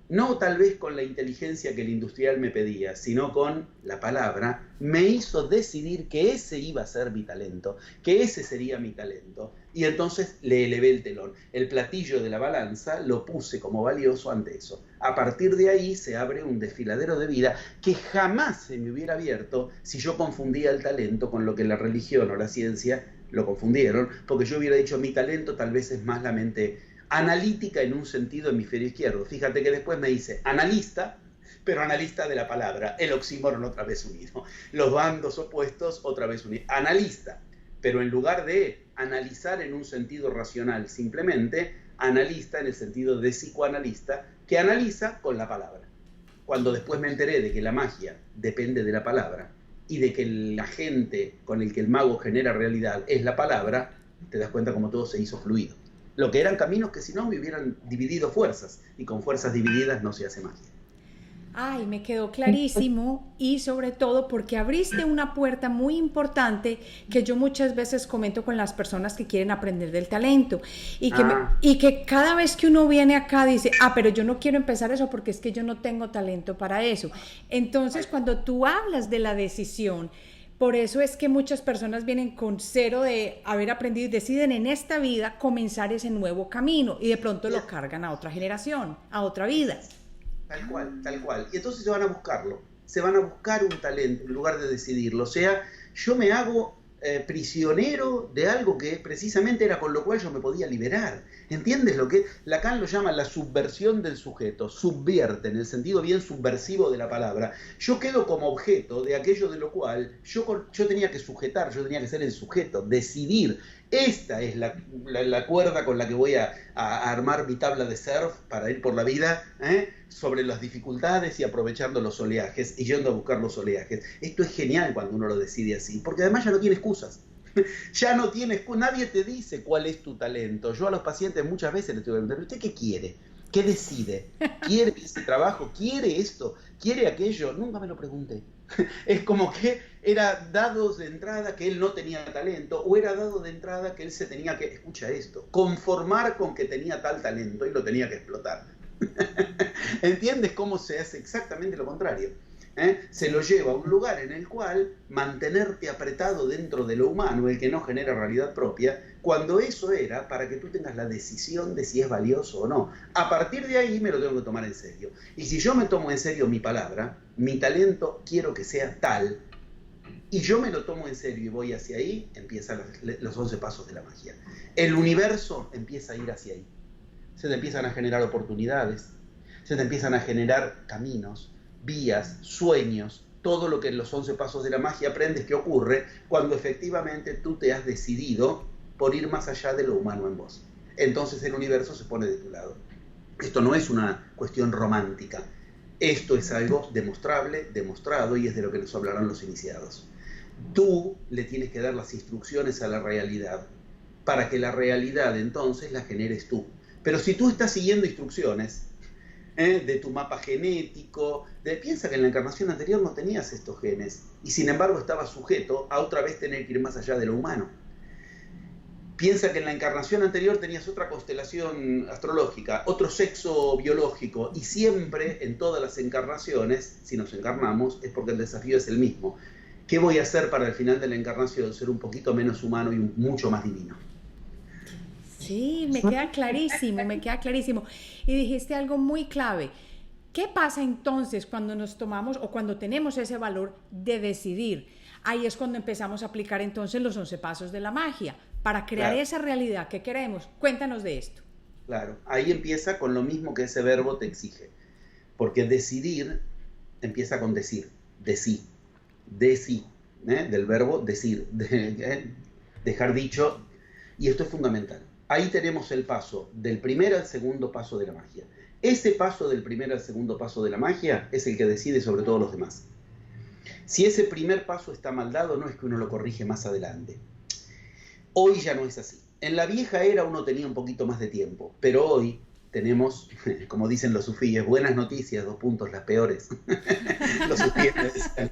no tal vez con la inteligencia que el industrial me pedía, sino con la palabra, me hizo decidir que ese iba a ser mi talento, que ese sería mi talento. Y entonces le elevé el telón. El platillo de la balanza lo puse como valioso ante eso. A partir de ahí se abre un desfiladero de vida que jamás se me hubiera abierto si yo confundía el talento con lo que la religión o la ciencia lo confundieron, porque yo hubiera dicho mi talento tal vez es más la mente analítica en un sentido hemisferio izquierdo. Fíjate que después me dice analista, pero analista de la palabra, el oxímoron otra vez unido, los bandos opuestos otra vez unidos. Analista, pero en lugar de analizar en un sentido racional simplemente, analista en el sentido de psicoanalista, que analiza con la palabra. Cuando después me enteré de que la magia depende de la palabra y de que el agente con el que el mago genera realidad es la palabra, te das cuenta cómo todo se hizo fluido. Lo que eran caminos que si no me hubieran dividido fuerzas, y con fuerzas divididas no se hace magia. Ay, me quedó clarísimo, y sobre todo porque abriste una puerta muy importante que yo muchas veces comento con las personas que quieren aprender del talento y que cada vez que uno viene acá dice, pero yo no quiero empezar eso porque es que yo no tengo talento para eso. Entonces, cuando tú hablas de la decisión, por eso es que muchas personas vienen con cero de haber aprendido y deciden en esta vida comenzar ese nuevo camino y de pronto lo cargan a otra generación, a otra vida. Tal cual, tal cual. Y entonces se van a buscarlo, se van a buscar un talento en lugar de decidirlo. O sea, yo me hago prisionero de algo que precisamente era con lo cual yo me podía liberar. ¿Entiendes lo que Lacan lo llama la subversión del sujeto? Subvierte, en el sentido bien subversivo de la palabra. Yo quedo como objeto de aquello de lo cual yo tenía que sujetar, yo tenía que ser el sujeto, decidir. Esta es la cuerda con la que voy a armar mi tabla de surf para ir por la vida, sobre las dificultades y aprovechando los oleajes y yendo a buscar los oleajes. Esto es genial cuando uno lo decide así, porque además ya no tiene excusas. Ya no tiene excusas, nadie te dice cuál es tu talento. Yo a los pacientes muchas veces les digo, ¿usted qué quiere? ¿Qué decide? ¿Quiere ese trabajo? ¿Quiere esto? ¿Quiere aquello? Nunca me lo pregunté. Es como que era dado de entrada que él no tenía talento, o era dado de entrada que él se tenía que, escucha esto, conformar con que tenía tal talento y lo tenía que explotar. ¿Entiendes cómo se hace exactamente lo contrario? Se lo lleva a un lugar en el cual mantenerte apretado dentro de lo humano, el que no genera realidad propia, cuando eso era para que tú tengas la decisión de si es valioso o no. A partir de ahí me lo tengo que tomar en serio. Y si yo me tomo en serio mi palabra, mi talento quiero que sea tal, y yo me lo tomo en serio y voy hacia ahí, empiezan los 11 pasos de la magia. El universo empieza a ir hacia ahí. Se te empiezan a generar oportunidades, se te empiezan a generar caminos, vías, sueños, todo lo que en los 11 pasos de la magia aprendes que ocurre cuando efectivamente tú te has decidido por ir más allá de lo humano en vos. Entonces el universo se pone de tu lado. Esto no es una cuestión romántica, esto es algo demostrable, demostrado, y es de lo que nos hablarán los iniciados. Tú le tienes que dar las instrucciones a la realidad para que la realidad entonces la generes tú. Pero si tú estás siguiendo instrucciones de tu mapa genético, piensa que en la encarnación anterior no tenías estos genes y sin embargo estabas sujeto a otra vez tener que ir más allá de lo humano. Piensa que en la encarnación anterior tenías otra constelación astrológica, otro sexo biológico, y siempre en todas las encarnaciones, si nos encarnamos, es porque el desafío es el mismo. ¿Qué voy a hacer para el final de la encarnación? Ser un poquito menos humano y mucho más divino. Sí, me queda clarísimo, me queda clarísimo. Y dijiste algo muy clave. ¿Qué pasa entonces cuando nos tomamos o cuando tenemos ese valor de decidir? Ahí es cuando empezamos a aplicar entonces los 11 pasos de la magia para crear esa realidad que queremos. Cuéntanos de esto. Claro, ahí empieza con lo mismo que ese verbo te exige. Porque decidir empieza con decir, de sí, del verbo decir, dejar dicho, y esto es fundamental. Ahí tenemos el paso del primer al segundo paso de la magia. Ese paso del primer al segundo paso de la magia es el que decide sobre todos los demás. Si ese primer paso está mal dado, no es que uno lo corrige más adelante. Hoy ya no es así. En la vieja era uno tenía un poquito más de tiempo, pero hoy tenemos, como dicen los sufíes, buenas noticias, las peores. Los sufíes dicen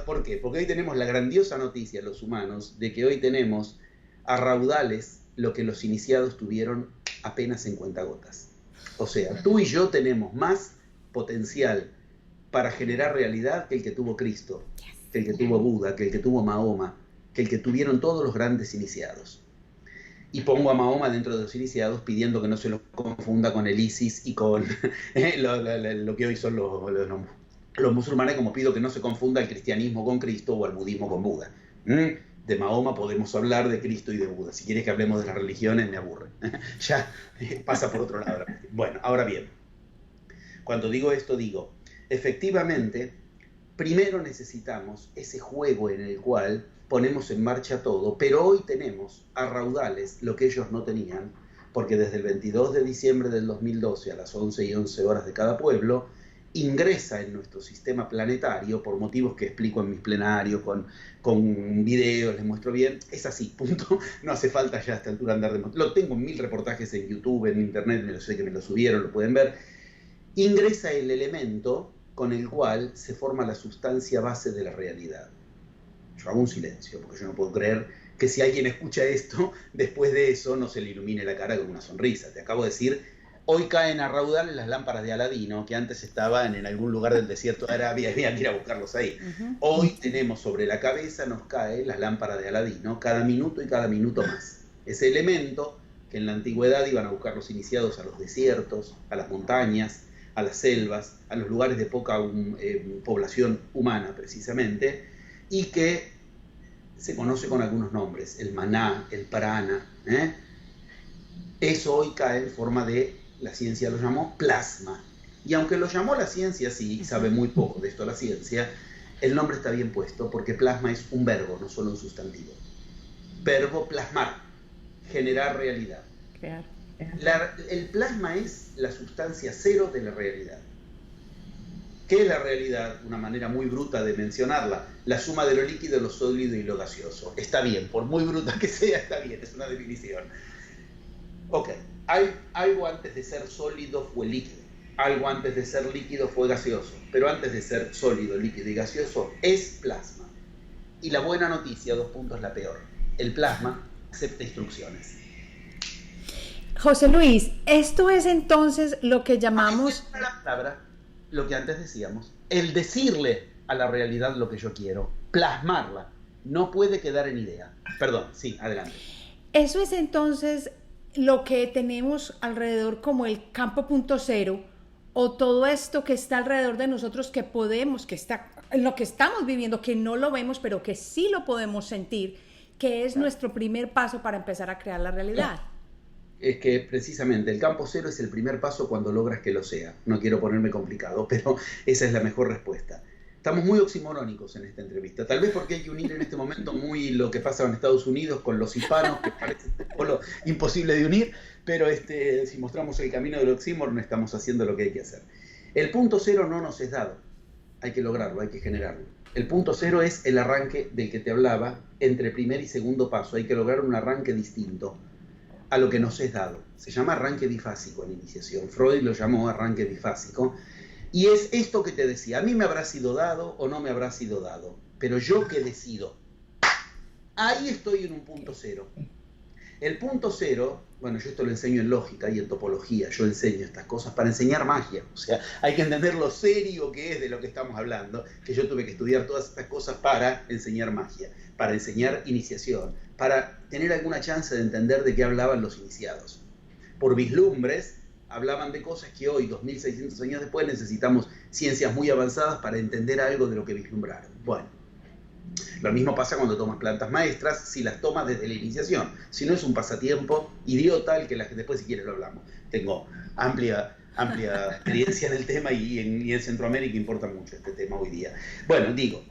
¿por qué? Porque hoy tenemos la grandiosa noticia, los humanos, de que hoy tenemos a raudales lo que los iniciados tuvieron apenas en cuentagotas. O sea, tú y yo tenemos más potencial para generar realidad que el que tuvo Cristo, que el que tuvo Buda, que el que tuvo Mahoma, que el que tuvieron todos los grandes iniciados. Y pongo a Mahoma dentro de los iniciados pidiendo que no se lo confunda con el ISIS y con lo que hoy son los musulmanes, como pido que no se confunda el cristianismo con Cristo o el budismo con Buda. De Mahoma podemos hablar, de Cristo y de Buda. Si quieres que hablemos de las religiones, me aburre. Ya pasa por otro lado. Bueno, ahora bien, cuando digo esto, digo, efectivamente, primero necesitamos ese juego en el cual ponemos en marcha todo, pero hoy tenemos a raudales lo que ellos no tenían, porque desde el 22 de diciembre del 2012 a las 11:11 de cada pueblo, ingresa en nuestro sistema planetario, por motivos que explico en mis plenarios, con videos, les muestro bien, es así, punto, no hace falta ya a esta altura andar de... Lo tengo en 1000 reportajes en YouTube, en internet, me lo sé que me lo subieron, lo pueden ver. Ingresa el elemento con el cual se forma la sustancia base de la realidad. Yo hago un silencio, porque yo no puedo creer que si alguien escucha esto, después de eso no se le ilumine la cara con una sonrisa. Te acabo de decir, hoy caen a raudales las lámparas de Aladino, que antes estaban en algún lugar del desierto de Arabia, y había que ir a buscarlos ahí. Hoy tenemos sobre la cabeza, nos caen las lámparas de Aladino, cada minuto y cada minuto más. Ese elemento que en la antigüedad iban a buscar los iniciados a los desiertos, a las montañas, a las selvas, a los lugares de poca población humana precisamente, y que se conoce con algunos nombres, el maná, el prana. Eso hoy cae en forma de, la ciencia lo llamó plasma. Y aunque lo llamó la ciencia así, sabe muy poco de esto la ciencia, el nombre está bien puesto porque plasma es un verbo, no solo un sustantivo. Verbo plasmar, generar realidad. El plasma es la sustancia cero de la realidad. ¿Qué es la realidad? Una manera muy bruta de mencionarla, la suma de lo líquido, lo sólido y lo gaseoso. Está bien, por muy bruta que sea, está bien, es una definición. Ok, algo antes de ser sólido fue líquido, algo antes de ser líquido fue gaseoso, pero antes de ser sólido, líquido y gaseoso es plasma. Y la buena noticia, 2 puntos la peor, el plasma acepta instrucciones. José Luis, esto es entonces lo que llamamos... La palabra, lo que antes decíamos, el decirle a la realidad lo que yo quiero, plasmarla, no puede quedar en idea. Perdón, sí, adelante. Eso es entonces lo que tenemos alrededor como el campo punto cero, o todo esto que está alrededor de nosotros que podemos, que está en lo que estamos viviendo, que no lo vemos, pero que sí lo podemos sentir, que es nuestro primer paso para empezar a crear la realidad. Es que precisamente el campo cero es el primer paso cuando logras que lo sea. No quiero ponerme complicado, pero esa es la mejor respuesta. Estamos muy oximorónicos en esta entrevista, tal vez porque hay que unir en este momento muy lo que pasa en Estados Unidos con los hispanos, que parece lo imposible de unir, pero si mostramos el camino del oxímoron estamos haciendo lo que hay que hacer. El punto cero no nos es dado, hay que lograrlo, hay que generarlo. El punto cero es el arranque del que te hablaba entre primer y segundo paso, hay que lograr un arranque distinto a lo que nos es dado. Se llama arranque bifásico en iniciación. Freud lo llamó arranque bifásico. Y es esto que te decía, a mí me habrá sido dado o no me habrá sido dado, pero yo que decido. Ahí estoy en un punto cero. El punto cero, bueno, yo esto lo enseño en lógica y en topología, yo enseño estas cosas para enseñar magia. O sea, hay que entender lo serio que es de lo que estamos hablando, que yo tuve que estudiar todas estas cosas para enseñar magia, para enseñar iniciación, para tener alguna chance de entender de qué hablaban los iniciados. Por vislumbres, hablaban de cosas que hoy, 2600 años después, necesitamos ciencias muy avanzadas para entender algo de lo que vislumbraron. Bueno, lo mismo pasa cuando tomas plantas maestras, si las tomas desde la iniciación. Si no, es un pasatiempo idiota, el que después si quieres lo hablamos. Tengo amplia experiencia en el tema y en Centroamérica importa mucho este tema hoy día. Bueno, digo,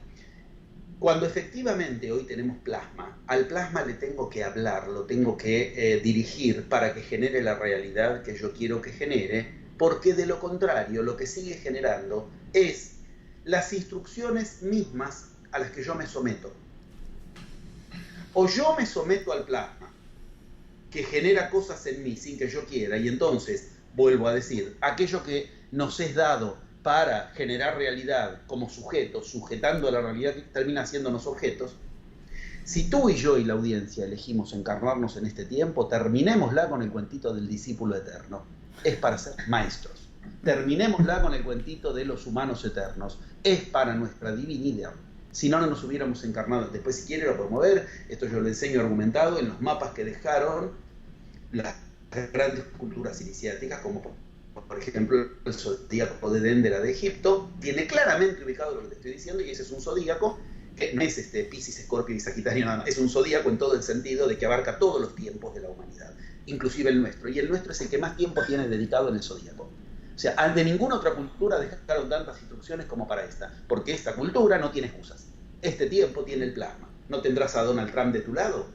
cuando efectivamente hoy tenemos plasma, al plasma le tengo que hablar, lo tengo que dirigir para que genere la realidad que yo quiero que genere, porque de lo contrario lo que sigue generando es las instrucciones mismas a las que yo me someto. O yo me someto al plasma, que genera cosas en mí sin que yo quiera, y entonces, vuelvo a decir, aquello que nos es dado para generar realidad como sujetos, sujetando a la realidad que termina haciéndonos objetos, Si tú y yo y la audiencia elegimos encarnarnos en este tiempo, terminémosla con el cuentito del discípulo eterno. Es para ser maestros. Terminémosla con el cuentito de los humanos eternos. Es para nuestra divinidad. Si no, no nos hubiéramos encarnado. Después, si quiere, lo podemos ver. Esto yo lo enseño argumentado en los mapas que dejaron las grandes culturas iniciáticas, como por ejemplo el zodíaco de Dendera de Egipto. Tiene claramente ubicado lo que te estoy diciendo, y ese es un zodíaco que no es Piscis, Escorpio y Sagitario nada más. Es un zodíaco en todo el sentido de que abarca todos los tiempos de la humanidad, inclusive el nuestro. Y el nuestro es el que más tiempo tiene dedicado en el zodíaco. O sea, de ninguna otra cultura dejaron tantas instrucciones como para esta, porque esta cultura no tiene excusas. Este tiempo tiene el plasma. No tendrás a Donald Trump de tu lado,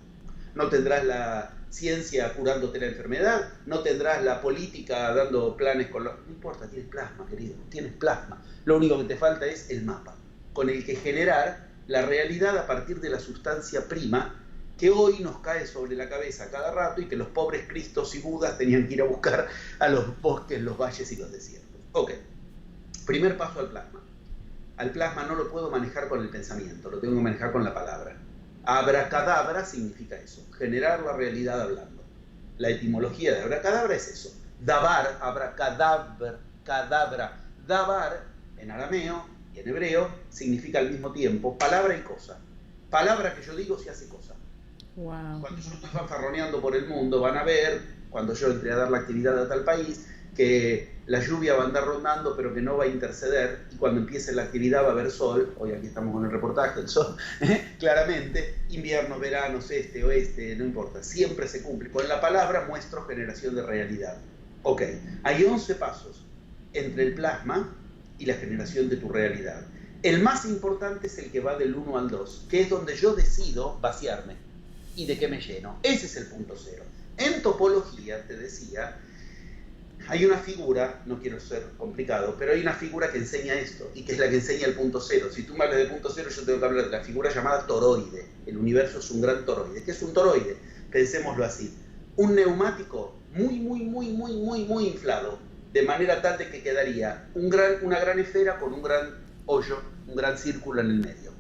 no tendrás la ciencia curándote la enfermedad, no tendrás la política dando planes con los... No importa, tienes plasma, querido, tienes plasma. Lo único que te falta es el mapa, con el que generar la realidad a partir de la sustancia prima que hoy nos cae sobre la cabeza cada rato y que los pobres Cristos y Budas tenían que ir a buscar a los bosques, los valles y los desiertos. Ok, primer paso al plasma. Al plasma no lo puedo manejar con el pensamiento, lo tengo que manejar con la palabra. Abracadabra significa eso, generar la realidad hablando. La etimología de abracadabra es eso. Dabar, abracadabra, cadabra. Dabar, en arameo y en hebreo, significa al mismo tiempo palabra y cosa. Palabra que yo digo se hace cosa. Wow. Cuando yo estoy fanfarroneando por el mundo, van a ver, cuando yo entre a dar la actividad a tal país, que la lluvia va a andar rondando, pero que no va a interceder, y cuando empiece la actividad va a haber sol. Hoy aquí estamos con el reportaje, el sol, claramente, invierno, verano, este, oeste, no importa, siempre se cumple. Con la palabra muestro generación de realidad. Ok, hay 11 pasos entre el plasma y la generación de tu realidad. El más importante es el que va del 1 al 2, que es donde yo decido vaciarme y de qué me lleno. Ese es el punto cero. En topología, te decía, hay una figura, no quiero ser complicado, pero hay una figura que enseña esto, y que es la que enseña el punto cero. Si tú me hablas de punto cero, yo tengo que hablar de la figura llamada toroide. El universo es un gran toroide. ¿Qué es un toroide? Pensémoslo así. Un neumático muy inflado, de manera tal de que quedaría una gran esfera con un gran hoyo, un gran círculo en el medio.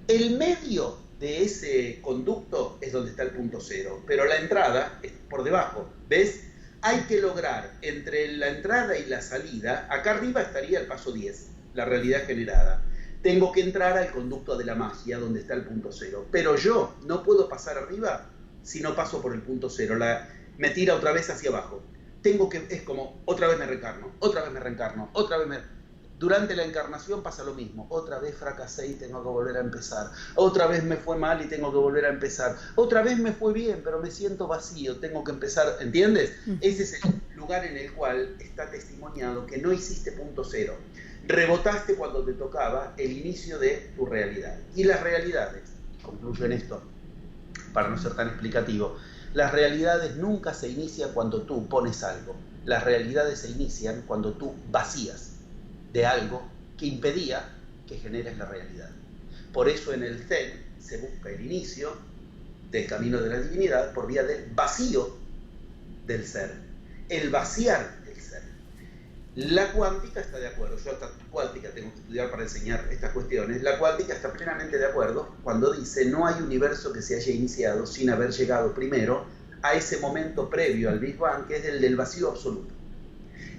El medio de ese conducto es donde está el punto cero, pero la entrada es por debajo. ¿Ves? Hay que lograr entre la entrada y la salida, acá arriba estaría el paso 10, la realidad generada. Tengo que entrar al conducto de la magia, donde está el punto cero. Pero yo no puedo pasar arriba si no paso por el punto cero. Me tira otra vez hacia abajo. Es como, otra vez me reencarno, otra vez me reencarno, otra vez me... Durante la encarnación pasa lo mismo. Otra vez fracasé y tengo que volver a empezar. Otra vez me fue mal y tengo que volver a empezar. Otra vez me fue bien, pero me siento vacío, tengo que empezar. ¿Entiendes? Ese es el lugar en el cual está testimoniado que no hiciste punto cero. Rebotaste cuando te tocaba el inicio de tu realidad. Y las realidades, concluyo en esto, para no ser tan explicativo, las realidades nunca se inician cuando tú pones algo. Las realidades se inician cuando tú vacías de algo que impedía que generes la realidad. Por eso en el Zen se busca el inicio del camino de la divinidad por vía del vacío del ser, el vaciar del ser. La cuántica está de acuerdo, yo hasta cuántica tengo que estudiar para enseñar estas cuestiones, la cuántica está plenamente de acuerdo cuando dice no hay universo que se haya iniciado sin haber llegado primero a ese momento previo al Big Bang, que es el del vacío absoluto.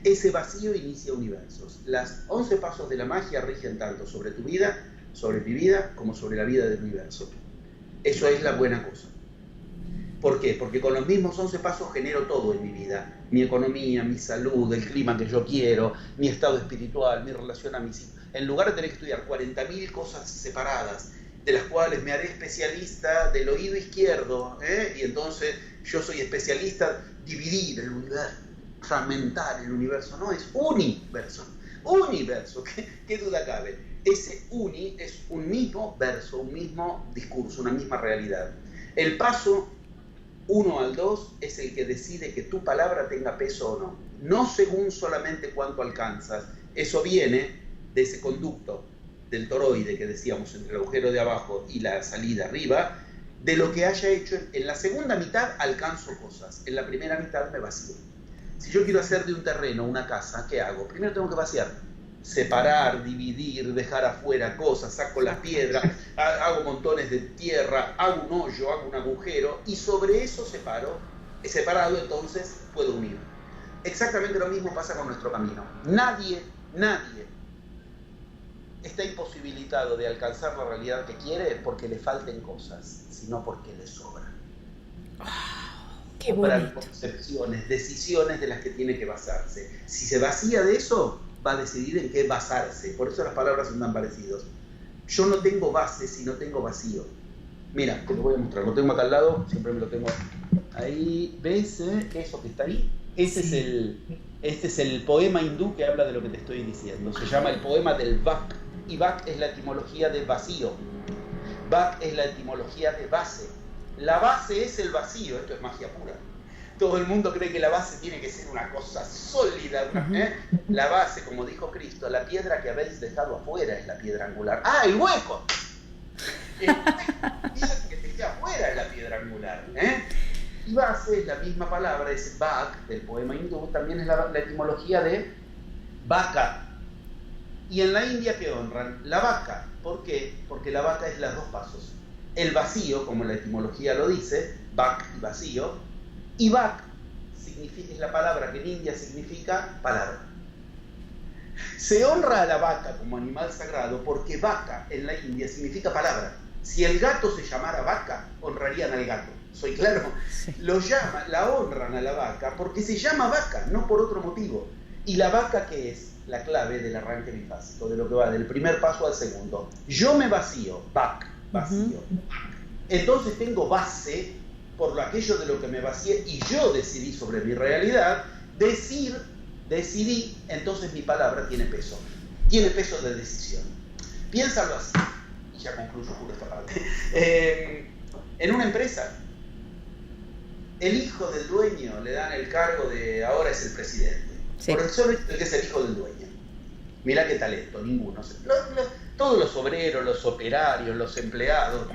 Ese vacío inicia universos. Las 11 pasos de la magia rigen tanto sobre tu vida, sobre mi vida, como sobre la vida del universo. Eso es la buena cosa. ¿Por qué? Porque con los mismos 11 pasos genero todo en mi vida. Mi economía, mi salud, el clima que yo quiero, mi estado espiritual, mi relación a mis hijos. En lugar de tener que estudiar 40.000 cosas separadas, de las cuales me haré especialista del oído izquierdo, y entonces yo soy especialista, dividir el universo, fragmentar el universo. No, es universo. Universo, ¿qué duda cabe? Ese uni es un mismo verso, un mismo discurso, una misma realidad. El paso 1 al 2 es el que decide que tu palabra tenga peso o no. No según solamente cuánto alcanzas. Eso viene de ese conducto del toroide que decíamos entre el agujero de abajo y la salida arriba, de lo que haya hecho. En la segunda mitad alcanzo cosas, en la primera mitad me vacío. Si yo quiero hacer de un terreno una casa, ¿qué hago? Primero tengo que vaciar. separar, dividir, dejar afuera cosas, saco las piedras, hago montones de tierra, hago un hoyo, hago un agujero, y sobre eso separado entonces puedo unir. Exactamente lo mismo pasa con nuestro camino. Nadie está imposibilitado de alcanzar la realidad que quiere porque le falten cosas, sino porque le sobran. Qué bonito. Concepciones, decisiones de las que tiene que basarse. Si se vacía de eso, va a decidir en qué basarse. Por eso las palabras son tan parecidas. Yo no tengo base si no tengo vacío. Mira, te lo voy a mostrar. Lo tengo acá al lado, siempre me lo tengo ahí. ¿Ves eso que está ahí? Este es el poema hindú que habla de lo que te estoy diciendo. Se llama el poema del Vak. Y Vak es la etimología de vacío. Vak es la etimología de base. La base es el vacío. Esto es magia pura. Todo el mundo cree que la base tiene que ser una cosa sólida. La base, como dijo Cristo, la piedra que habéis dejado afuera es la piedra angular. ¡Ah, el hueco! El que te queda afuera es la piedra angular. Y base es la misma palabra, es Vak, del poema hindú, también es la etimología de vaca. Y en la India, ¿qué honran? La vaca. ¿Por qué? Porque la vaca es los dos pasos. El vacío, como la etimología lo dice, Vak y vacío, y Vak es la palabra que en India significa palabra. Se honra a la vaca como animal sagrado porque vaca en la India significa palabra. Si el gato se llamara vaca, honrarían al gato. ¿Soy claro? Sí. La honran a la vaca porque se llama vaca, no por otro motivo. ¿Y la vaca qué es? La clave del arranque bifásico, de lo que va del primer paso al segundo. Yo me vacío, Vak, vacío. Entonces tengo base por aquello de lo que me vacié y yo decidí sobre mi realidad. Decidí, entonces mi palabra tiene peso de decisión. Piénsalo así, y ya concluyo por esta parte. En una empresa, el hijo del dueño le dan el cargo de ahora es el presidente. Sí. Por el solo hecho de que es el hijo del dueño. Mirá qué talento, ninguno. Todos los obreros, los operarios, los empleados,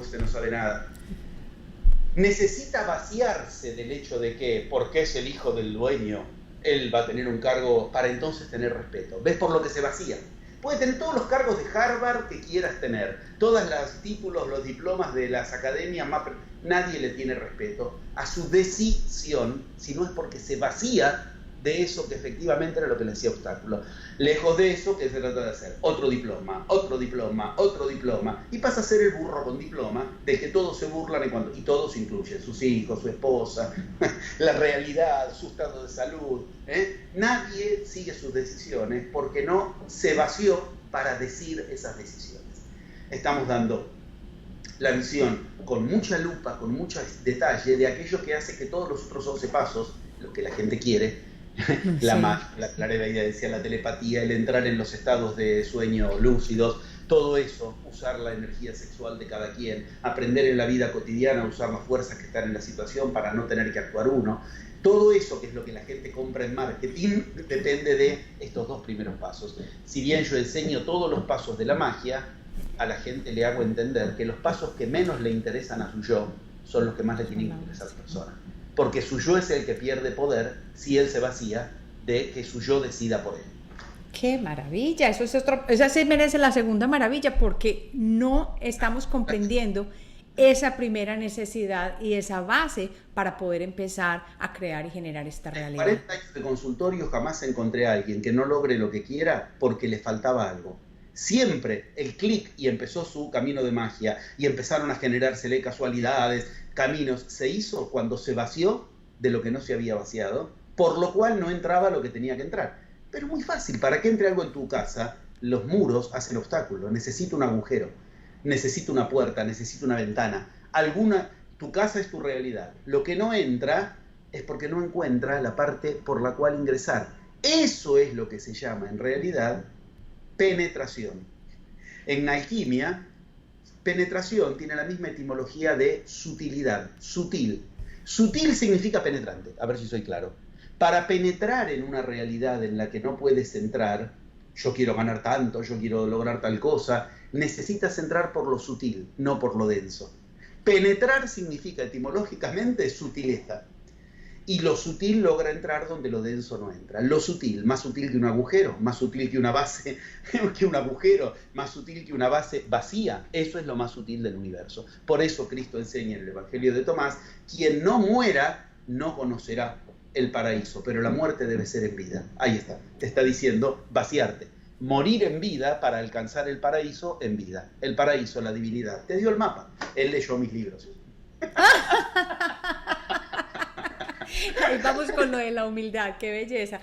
este no sabe nada. Necesita vaciarse del hecho de que, porque es el hijo del dueño, él va a tener un cargo para entonces tener respeto. ¿Ves por lo que se vacía? Puede tener todos los cargos de Harvard que quieras tener, todos los títulos, los diplomas de las academias, nadie le tiene respeto a su decisión, si no es porque se vacía de eso que efectivamente era lo que le hacía obstáculo. Lejos de eso, ¿qué se trata de hacer? Otro diploma, y pasa a ser el burro con diploma, de que todos se burlan y todos incluyen sus hijos, su esposa, la realidad, su estado de salud. Nadie sigue sus decisiones porque no se vació para decir esas decisiones. Estamos dando la visión con mucha lupa, con mucho detalle de aquello que hace que todos los otros 11 pasos, lo que la gente quiere, la magia, la clarividencia, la telepatía, el entrar en los estados de sueño lúcidos, todo eso, usar la energía sexual de cada quien, aprender en la vida cotidiana a usar las fuerzas que están en la situación para no tener que actuar uno, todo eso que es lo que la gente compra en marketing depende de estos dos primeros pasos. Si bien yo enseño todos los pasos de la magia, a la gente le hago entender que los pasos que menos le interesan a su yo son los que más le tienen que interesar a la persona. Porque su yo es el que pierde poder si él se vacía de que su yo decida por él. ¡Qué maravilla! Esa sí merece la segunda maravilla porque no estamos comprendiendo esa primera necesidad y esa base para poder empezar a crear y generar esta realidad. En 40 años de consultorio jamás encontré a alguien que no logre lo que quiera porque le faltaba algo. Siempre el clic y empezó su camino de magia y empezaron a generársele casualidades, caminos, se hizo cuando se vació de lo que no se había vaciado, por lo cual no entraba lo que tenía que entrar. Pero muy fácil, para que entre algo en tu casa, los muros hacen obstáculo, necesita un agujero, necesita una puerta, necesita una ventana, tu casa es tu realidad. Lo que no entra es porque no encuentra la parte por la cual ingresar. Eso es lo que se llama en realidad penetración. En alquimia, penetración tiene la misma etimología de sutilidad, sutil. Sutil significa penetrante, a ver si soy claro. Para penetrar en una realidad en la que no puedes entrar, yo quiero ganar tanto, yo quiero lograr tal cosa, necesitas entrar por lo sutil, no por lo denso. Penetrar significa etimológicamente sutileza. Y lo sutil logra entrar donde lo denso no entra. Lo sutil, más sutil que un agujero, más sutil que una base, que un agujero, más sutil que una base vacía. Eso es lo más sutil del universo. Por eso Cristo enseña en el Evangelio de Tomás, quien no muera no conocerá el paraíso, pero la muerte debe ser en vida. Ahí está, te está diciendo vaciarte. Morir en vida para alcanzar el paraíso en vida. El paraíso, la divinidad. Te dio el mapa. Él leyó mis libros. Ahí vamos con lo de la humildad, qué belleza.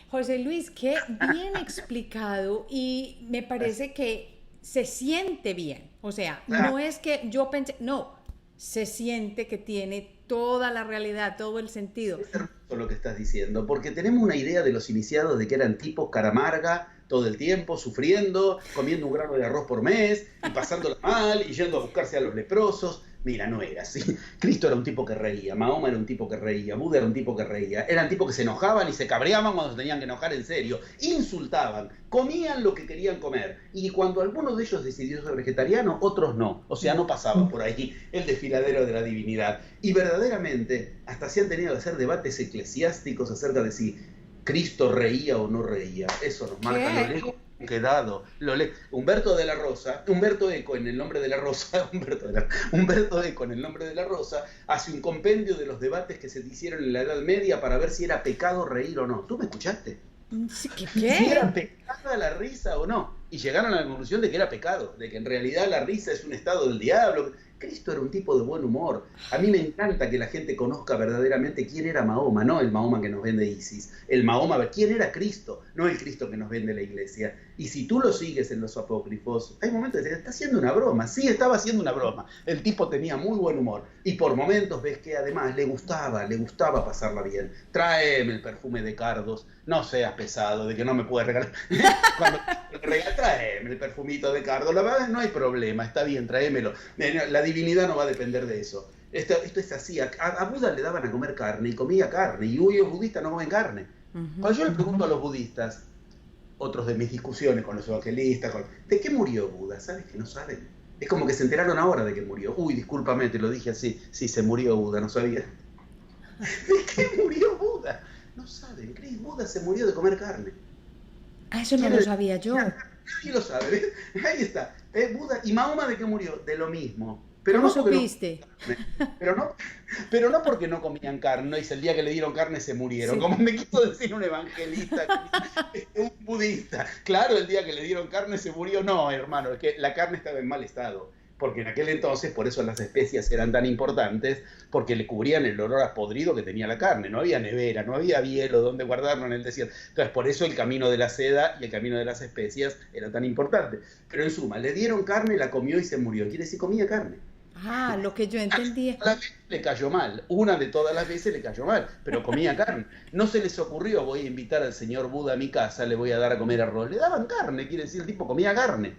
José Luis, qué bien explicado y me parece que se siente bien. O sea, no es que yo pensé, no, se siente que tiene toda la realidad, todo el sentido. Es hermoso lo que estás diciendo, porque tenemos una idea de los iniciados de que eran tipos cara amarga, todo el tiempo, sufriendo, comiendo un grano de arroz por mes, y pasándola mal, y yendo a buscarse a los leprosos. Mira, no era así. Cristo era un tipo que reía, Mahoma era un tipo que reía, Buda era un tipo que reía. Eran tipos que se enojaban y se cabreaban cuando se tenían que enojar en serio. Insultaban, comían lo que querían comer. Y cuando alguno de ellos decidió ser vegetariano, otros no. O sea, no pasaba por ahí el desfiladero de la divinidad. Y verdaderamente, hasta se han tenido que hacer debates eclesiásticos acerca de si Cristo reía o no reía. Eso nos marca lo lejos quedado. Humberto de la Rosa, Humberto Eco en El nombre de la Rosa, Humberto Eco en El nombre de la Rosa, hace un compendio de los debates que se hicieron en la Edad Media para ver si era pecado reír o no. ¿Tú me escuchaste? ¿Qué? Si era pecada la risa o no. Y llegaron a la conclusión de que era pecado, de que en realidad la risa es un estado del diablo. Cristo era un tipo de buen humor. A mí me encanta que la gente conozca verdaderamente quién era Mahoma, no el Mahoma que nos vende ISIS. El Mahoma, quién era Cristo, no el Cristo que nos vende la iglesia. Y si tú lo sigues en los apócrifos, hay momentos que está haciendo una broma. Sí, estaba haciendo una broma. El tipo tenía muy buen humor. Y por momentos ves que además le gustaba pasarla bien. Tráeme el perfume de cardos, no seas pesado, de que no me puedes regalar. Cuando tráeme el perfumito de cardos, la verdad no hay problema, está bien, tráemelo. La divinidad no va a depender de eso. Esto es así. A Buda le daban a comer carne y comía carne. Y hoy los budistas no comen carne. Cuando yo le pregunto a los budistas, otros de mis discusiones con los evangelistas, ¿de qué murió Buda? ¿Sabes que no saben? Es como que se enteraron ahora de que murió. Uy, discúlpame, te lo dije así. Sí, se murió Buda, no sabía. ¿De qué murió Buda? No saben, Cris, Buda se murió de comer carne. Eso no lo sabía yo. Nadie lo sabe, ¿ves? Ahí está. Buda. ¿Y Mahoma de qué murió? De lo mismo. Pero ¿cómo no supiste? Pero no porque no comían carne, no dice el día que le dieron carne se murieron, sí. Como me quiso decir un evangelista, un budista. Claro, el día que le dieron carne se murió. No, hermano, es que la carne estaba en mal estado. Porque en aquel entonces, por eso las especias eran tan importantes, porque le cubrían el olor a podrido que tenía la carne. No había nevera, no había hielo donde guardarlo en el desierto. Entonces, por eso el camino de la seda y el camino de las especias era tan importante. Pero en suma, le dieron carne, la comió y se murió. Quiere decir, comía carne. Ah, lo que yo entendía. Una vez le cayó mal, una de todas las veces le cayó mal, pero comía carne. No se les ocurrió, voy a invitar al señor Buda a mi casa, le voy a dar a comer arroz. Le daban carne, quiere decir, el tipo comía carne.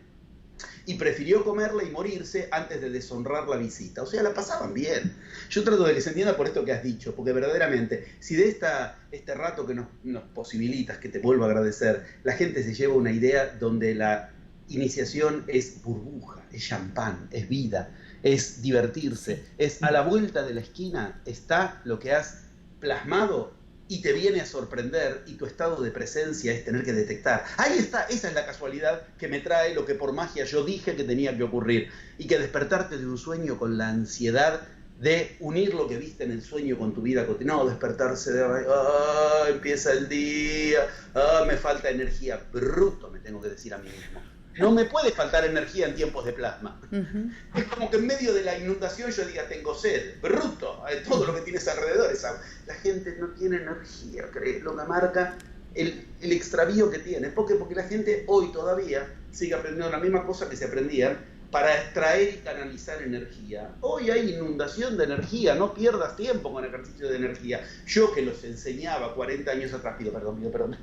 Y prefirió comerla y morirse antes de deshonrar la visita. O sea, la pasaban bien. Yo trato de que se entienda por esto que has dicho, porque verdaderamente, si de este rato que nos posibilitas, que te vuelvo a agradecer, la gente se lleva una idea donde la iniciación es burbuja, es champán, es vida, es divertirse, es a la vuelta de la esquina está lo que has plasmado y te viene a sorprender y tu estado de presencia es tener que detectar. Ahí está, esa es la casualidad que me trae lo que por magia yo dije que tenía que ocurrir y que despertarte de un sueño con la ansiedad de unir lo que viste en el sueño con tu vida cotidiana. No, despertarse de empieza el día, me falta energía, bruto me tengo que decir a mí mismo. No me puede faltar energía en tiempos de plasma. Es como que en medio de la inundación yo diga, tengo sed, bruto, todo lo que tienes alrededor es agua. La gente no tiene energía, lo que marca el extravío que tiene. ¿Por qué? Porque la gente hoy todavía sigue aprendiendo la misma cosa que se aprendían para extraer y canalizar energía. Hoy hay inundación de energía, no pierdas tiempo con el ejercicio de energía. Yo que los enseñaba 40 años atrás, pido perdón.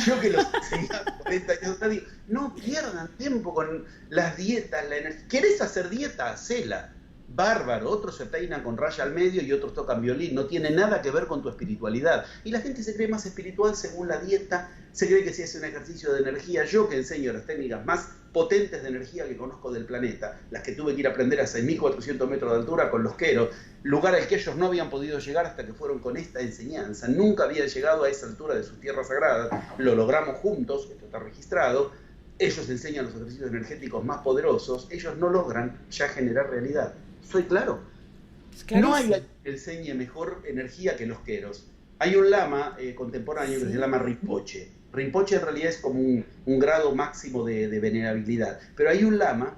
Yo que los enseñaba 40 años atrás, digo, no pierdan tiempo con las dietas, la energía. ¿Querés hacer dieta? Hacela. bárbaro, otros se peinan con raya al medio y otros tocan violín, no tiene nada que ver con tu espiritualidad. Y la gente se cree más espiritual según la dieta, se cree que si hace un ejercicio de energía. Yo, que enseño las técnicas más potentes de energía que conozco del planeta, las que tuve que ir a aprender a 6.400 metros de altura con los queros, lugar al que ellos no habían podido llegar hasta que fueron con esta enseñanza, nunca habían llegado a esa altura de sus tierras sagradas, lo logramos juntos, esto está registrado. Ellos enseñan los ejercicios energéticos más poderosos, ellos no logran ya generar realidad. ¿Soy claro? No hay alguien que enseñe mejor energía que los queros. Hay un lama contemporáneo que se llama Rinpoche. Rinpoche en realidad es como un grado máximo de venerabilidad. Pero hay un lama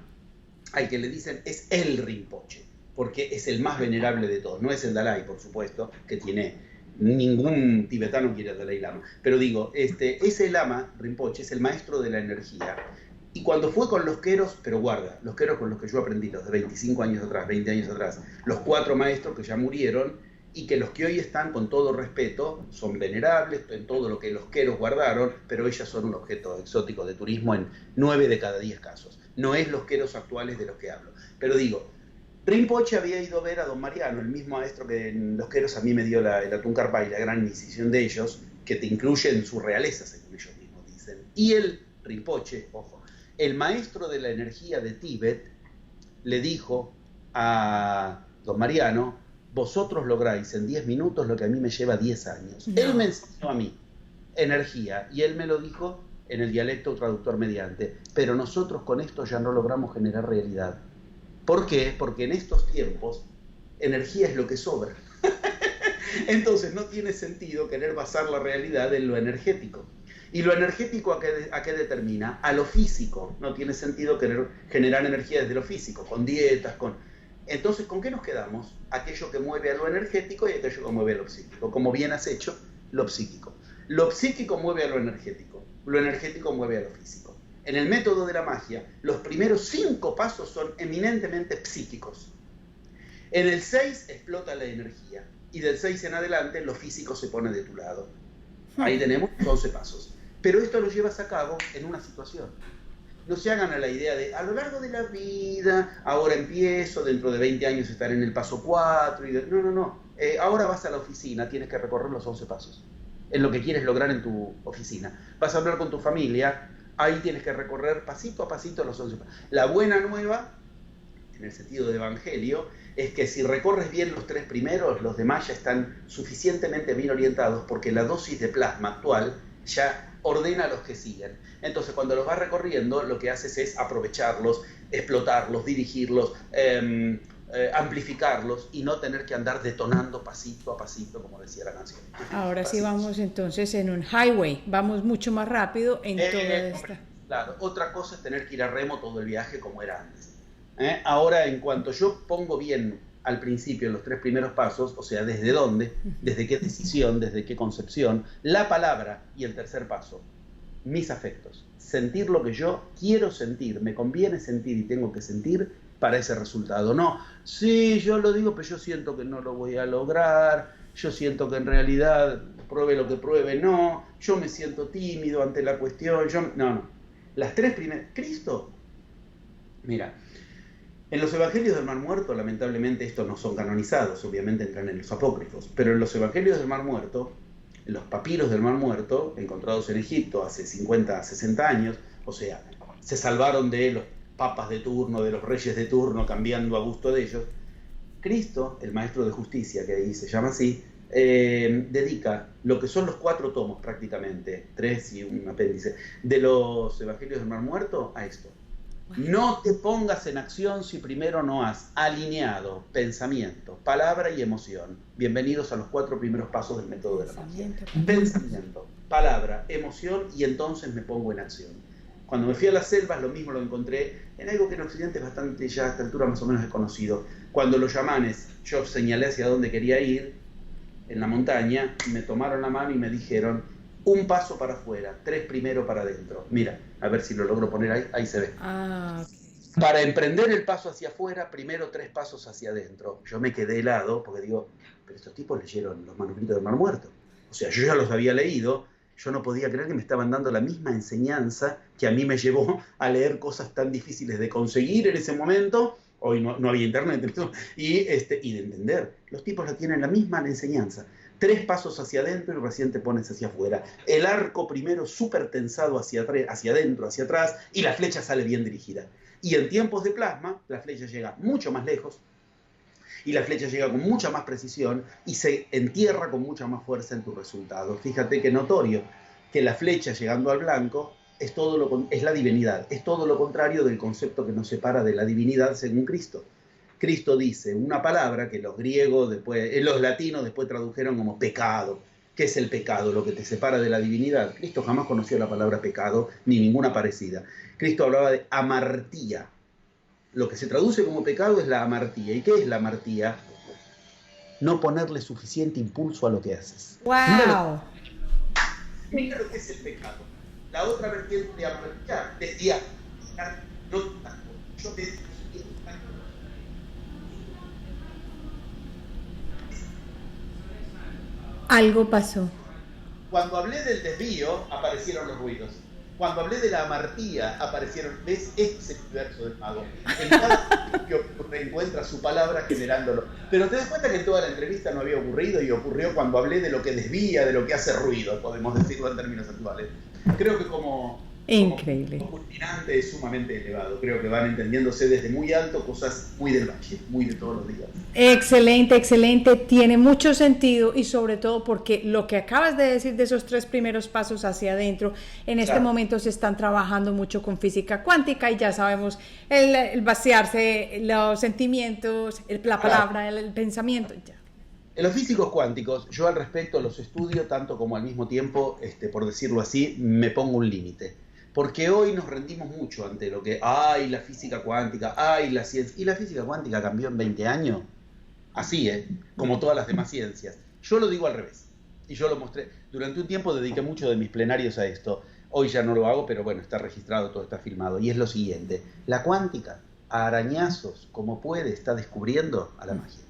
al que le dicen es el Rinpoche, porque es el más venerable de todos. No es el Dalai, por supuesto, que tiene... Ningún tibetano quiere al Dalai Lama. Pero digo, ese lama, Rinpoche, es el maestro de la energía. Y cuando fue con los queros, pero guarda, los queros con los que yo aprendí, los de 25 años atrás, 20 años atrás, los 4 maestros que ya murieron y que los que hoy están, con todo respeto, son venerables en todo lo que los queros guardaron, pero ellas son un objeto exótico de turismo en 9 de cada 10 casos. No es los queros actuales de los que hablo. Pero digo, Rinpoche había ido a ver a Don Mariano, el mismo maestro que en los queros a mí me dio el Atuncarpay, la gran iniciación de ellos, que te incluye en su realeza, según ellos mismos dicen. Y el Rinpoche, ojo, el maestro de la energía de Tíbet le dijo a Don Mariano: vosotros lográis en 10 minutos lo que a mí me lleva 10 años. No. Él me enseñó a mí energía y él me lo dijo en el dialecto traductor mediante, pero nosotros con esto ya no logramos generar realidad. ¿Por qué? Porque en estos tiempos energía es lo que sobra. Entonces no tiene sentido querer basar la realidad en lo energético. ¿Y lo energético a qué determina? A lo físico. No tiene sentido querer generar energía desde lo físico, con dietas, con... Entonces, ¿con qué nos quedamos? Aquello que mueve a lo energético y aquello que mueve a lo psíquico. Como bien has hecho, lo psíquico. Lo psíquico mueve a lo energético mueve a lo físico. En el método de la magia, los primeros 5 pasos son eminentemente psíquicos. En el 6 explota la energía y del 6 en adelante lo físico se pone de tu lado. Ahí tenemos 11 pasos. Pero esto lo llevas a cabo en una situación. No se hagan a la idea de, a lo largo de la vida, ahora empiezo, dentro de 20 años estaré en el paso 4. No. Ahora vas a la oficina, tienes que recorrer los 11 pasos. En lo que quieres lograr en tu oficina. Vas a hablar con tu familia, ahí tienes que recorrer pasito a pasito los 11 pasos. La buena nueva, en el sentido de evangelio, es que si recorres bien los 3 primeros, los demás ya están suficientemente bien orientados porque la dosis de plasma actual ya ordena a los que siguen. Entonces, cuando los vas recorriendo, lo que haces es aprovecharlos, explotarlos, dirigirlos, amplificarlos y no tener que andar detonando pasito a pasito, como decía la canción. Ahora sí vamos entonces en un highway, vamos mucho más rápido en toda esta... Claro, otra cosa es tener que ir a remo todo el viaje como era antes. Ahora, en cuanto yo pongo bien al principio en los 3 primeros pasos, o sea, desde dónde, desde qué decisión, desde qué concepción, la palabra y el tercer paso, mis afectos, sentir lo que yo quiero sentir, me conviene sentir y tengo que sentir para ese resultado. No, sí, yo lo digo, pero yo siento que no lo voy a lograr, yo siento que en realidad, pruebe lo que pruebe, no, yo me siento tímido ante la cuestión, no. Las 3 primeras, Cristo, mira, en los evangelios del Mar Muerto, lamentablemente estos no son canonizados, obviamente entran en los apócrifos, pero en los evangelios del Mar Muerto, en los papiros del Mar Muerto, encontrados en Egipto hace 50, 60 años, o sea, se salvaron de los papas de turno, de los reyes de turno, cambiando a gusto de ellos. Cristo, el maestro de justicia, que ahí se llama así, dedica lo que son los 4 tomos prácticamente, 3 y un apéndice, de los evangelios del Mar Muerto a esto. No te pongas en acción si primero no has alineado pensamiento, palabra y emoción. Bienvenidos a los 4 primeros pasos del método de la magia. Pensamiento, palabra, emoción y entonces me pongo en acción. Cuando me fui a las selvas, lo mismo lo encontré en algo que en Occidente es bastante, ya a esta altura más o menos desconocido. Cuando los chamanes, yo señalé hacia dónde quería ir, en la montaña, me tomaron la mano y me dijeron: 1 paso para afuera, 3 primero para adentro. Mira, a ver si lo logro poner ahí se ve. Para emprender el paso hacia afuera, primero 3 pasos hacia adentro. Yo me quedé helado porque digo, pero estos tipos leyeron los manuscritos del Mar Muerto. O sea, yo ya los había leído, yo no podía creer que me estaban dando la misma enseñanza que a mí me llevó a leer cosas tan difíciles de conseguir en ese momento, hoy no había internet, y de entender. Los tipos la tienen la misma enseñanza. 3 pasos hacia adentro y recién te pones hacia afuera. El arco primero súper tensado hacia adentro, hacia atrás, y la flecha sale bien dirigida. Y en tiempos de plasma, la flecha llega mucho más lejos, y la flecha llega con mucha más precisión y se entierra con mucha más fuerza en tu resultado. Fíjate que notorio que la flecha llegando al blanco es la divinidad, es todo lo contrario del concepto que nos separa de la divinidad según Cristo. Cristo dice una palabra que los griegos, los latinos después tradujeron como pecado. ¿Qué es el pecado? Lo que te separa de la divinidad. Cristo jamás conoció la palabra pecado, ni ninguna parecida. Cristo hablaba de amartía. Lo que se traduce como pecado es la amartía. ¿Y qué es la amartía? No ponerle suficiente impulso a lo que haces. ¡Wow! Mira lo que es el pecado. La otra vertiente de amartía decía, yo te... Algo pasó. Cuando hablé del desvío, aparecieron los ruidos. Cuando hablé de la amartía, aparecieron... ¿Ves? Este es el universo del mago. En cada sitio encuentra su palabra generándolo. Pero te das cuenta que en toda la entrevista no había ocurrido y ocurrió cuando hablé de lo que desvía, de lo que hace ruido, podemos decirlo en términos actuales. Creo que increíble. Como culminante es sumamente elevado. Creo que van entendiéndose desde muy alto cosas muy del valle, muy de todos los días. Excelente, excelente. Tiene mucho sentido y sobre todo porque lo que acabas de decir de esos 3 primeros pasos hacia adentro, en este momento se están trabajando mucho con física cuántica y ya sabemos el vaciarse, los sentimientos, la palabra, el pensamiento. Ya. En los físicos cuánticos, yo al respecto los estudio tanto como al mismo tiempo, por decirlo así, me pongo un límite. Porque hoy nos rendimos mucho ante lo que, ¡ay, la física cuántica! ¡Ay, la ciencia! ¿Y la física cuántica cambió en 20 años? Así, como todas las demás ciencias. Yo lo digo al revés. Y yo lo mostré. Durante un tiempo dediqué mucho de mis plenarios a esto. Hoy ya no lo hago, pero bueno, está registrado, todo está filmado. Y es lo siguiente. La cuántica, a arañazos, como puede, está descubriendo a la magia.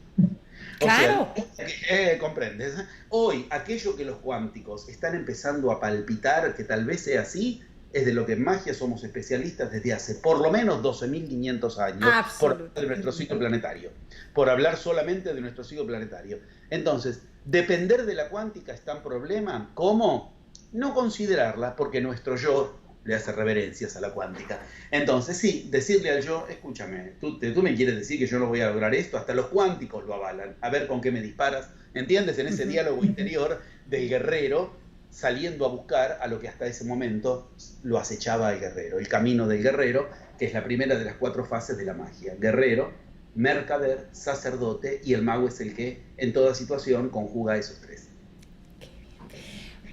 Claro. O sea, ¿comprendes? Hoy, aquello que los cuánticos están empezando a palpitar, que tal vez sea así, es de lo que en magia somos especialistas desde hace por lo menos 12.500 años, por hablar de nuestro ciclo planetario, por hablar solamente de nuestro ciclo planetario. Entonces, depender de la cuántica está en problema. ¿Cómo? No considerarla, porque nuestro yo le hace reverencias a la cuántica. Entonces, sí, decirle al yo, escúchame, tú me quieres decir que yo no voy a lograr esto, hasta los cuánticos lo avalan, a ver con qué me disparas, ¿entiendes? En ese diálogo interior del guerrero, saliendo a buscar a lo que hasta ese momento lo acechaba el guerrero, el camino del guerrero, que es la primera de las 4 fases de la magia. Guerrero, mercader, sacerdote, y el mago es el que en toda situación conjuga esos 3.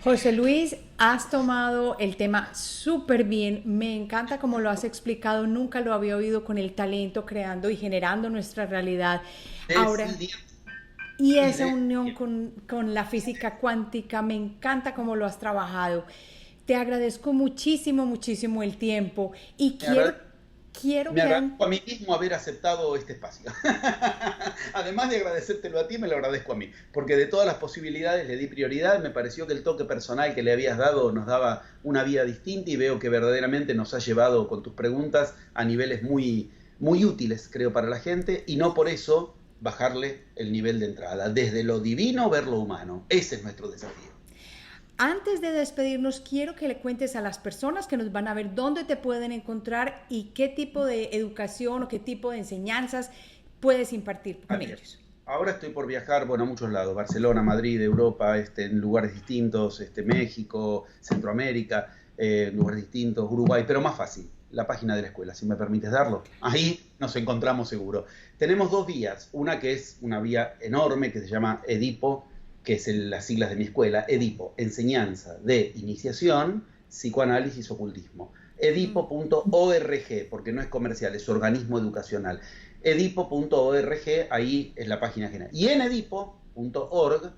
José Luis, has tomado el tema súper bien, me encanta cómo lo has explicado, nunca lo había oído con el talento, creando y generando nuestra realidad. Ahora, y esa unión con la física cuántica, me encanta cómo lo has trabajado. Te agradezco muchísimo, muchísimo el tiempo y me agradezco a mí mismo haber aceptado este espacio. Además de agradecértelo a ti, me lo agradezco a mí, porque de todas las posibilidades le di prioridad. Me pareció que el toque personal que le habías dado nos daba una vía distinta y veo que verdaderamente nos has llevado con tus preguntas a niveles muy, muy útiles, creo, para la gente, y no por eso bajarle el nivel de entrada. Desde lo divino ver lo humano. Ese es nuestro desafío. Antes de despedirnos, quiero que le cuentes a las personas que nos van a ver dónde te pueden encontrar y qué tipo de educación o qué tipo de enseñanzas puedes impartir con ellos. Ahora estoy por viajar, a muchos lados, Barcelona, Madrid, Europa, en lugares distintos, México, Centroamérica, lugares distintos, Uruguay, pero más fácil, la página de la escuela, si me permites darlo. Ahí nos encontramos seguro. Tenemos 2 vías, una que es una vía enorme que se llama Edipo, que es las siglas de mi escuela, Edipo, enseñanza de iniciación, psicoanálisis, ocultismo. Edipo.org, porque no es comercial, es organismo educacional. Edipo.org, ahí es la página general. Y en edipo.org,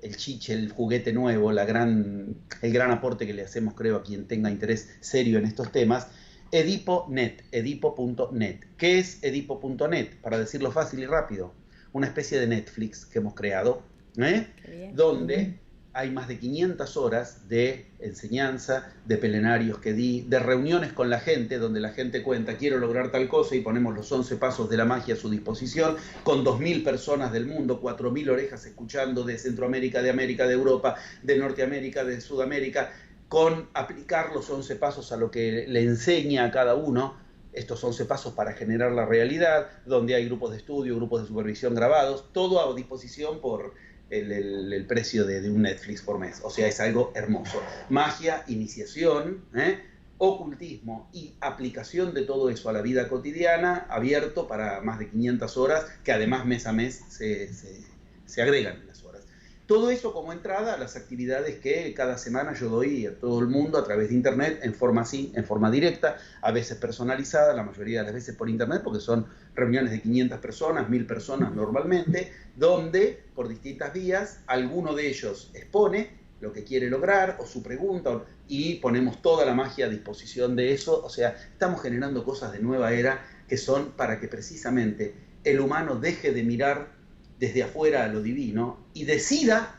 el chiche, el juguete nuevo, el gran aporte que le hacemos, creo, a quien tenga interés serio en estos temas, Edipo.net, edipo.net. ¿Qué es Edipo.net? Para decirlo fácil y rápido, una especie de Netflix que hemos creado, donde hay más de 500 horas de enseñanza, de plenarios que di, de reuniones con la gente, donde la gente cuenta, quiero lograr tal cosa, y ponemos los 11 pasos de la magia a su disposición, con 2.000 personas del mundo, 4.000 orejas escuchando de Centroamérica, de América, de Europa, de Norteamérica, de Sudamérica, con aplicar los 11 pasos a lo que le enseña a cada uno, estos 11 pasos para generar la realidad, donde hay grupos de estudio, grupos de supervisión grabados, todo a disposición por el precio de un Netflix por mes. O sea, es algo hermoso. Magia, iniciación, ocultismo y aplicación de todo eso a la vida cotidiana, abierto para más de 500 horas, que además mes a mes se agregan las horas. Todo eso como entrada a las actividades que cada semana yo doy a todo el mundo a través de internet, en forma así, en forma directa, a veces personalizada, la mayoría de las veces por internet, porque son reuniones de 500 personas, 1.000 personas normalmente, donde por distintas vías alguno de ellos expone lo que quiere lograr o su pregunta, y ponemos toda la magia a disposición de eso. O sea, estamos generando cosas de nueva era que son para que precisamente el humano deje de mirar desde afuera a lo divino y decida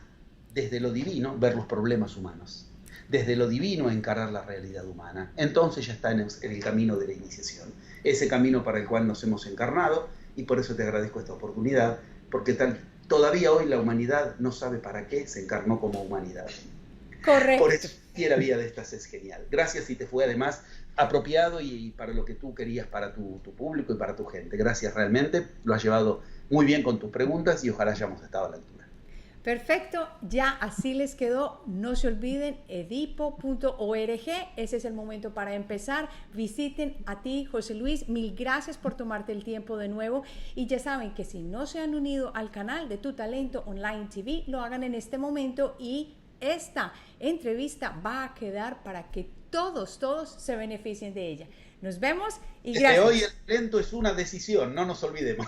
desde lo divino ver los problemas humanos, desde lo divino encarar la realidad humana. Entonces ya está en el camino de la iniciación, ese camino para el cual nos hemos encarnado, y por eso te agradezco esta oportunidad, porque todavía hoy la humanidad no sabe para qué se encarnó como humanidad. Correcto. Por eso cualquier vía de estas es genial. Gracias, y te fue además apropiado y para lo que tú querías para tu público y para tu gente. Gracias, realmente lo has llevado muy bien con tus preguntas y ojalá hayamos estado a la altura. Perfecto, ya así les quedó. No se olviden, edipo.org, ese es el momento para empezar. Visiten. A ti, José Luis, mil gracias por tomarte el tiempo de nuevo, y ya saben que si no se han unido al canal de Tu Talento Online TV, lo hagan en este momento, y esta entrevista va a quedar para que todos se beneficien de ella. Nos vemos y gracias. Hoy el talento es una decisión, no nos olvidemos.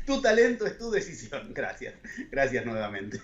Tu talento es tu decisión. Gracias. Gracias nuevamente.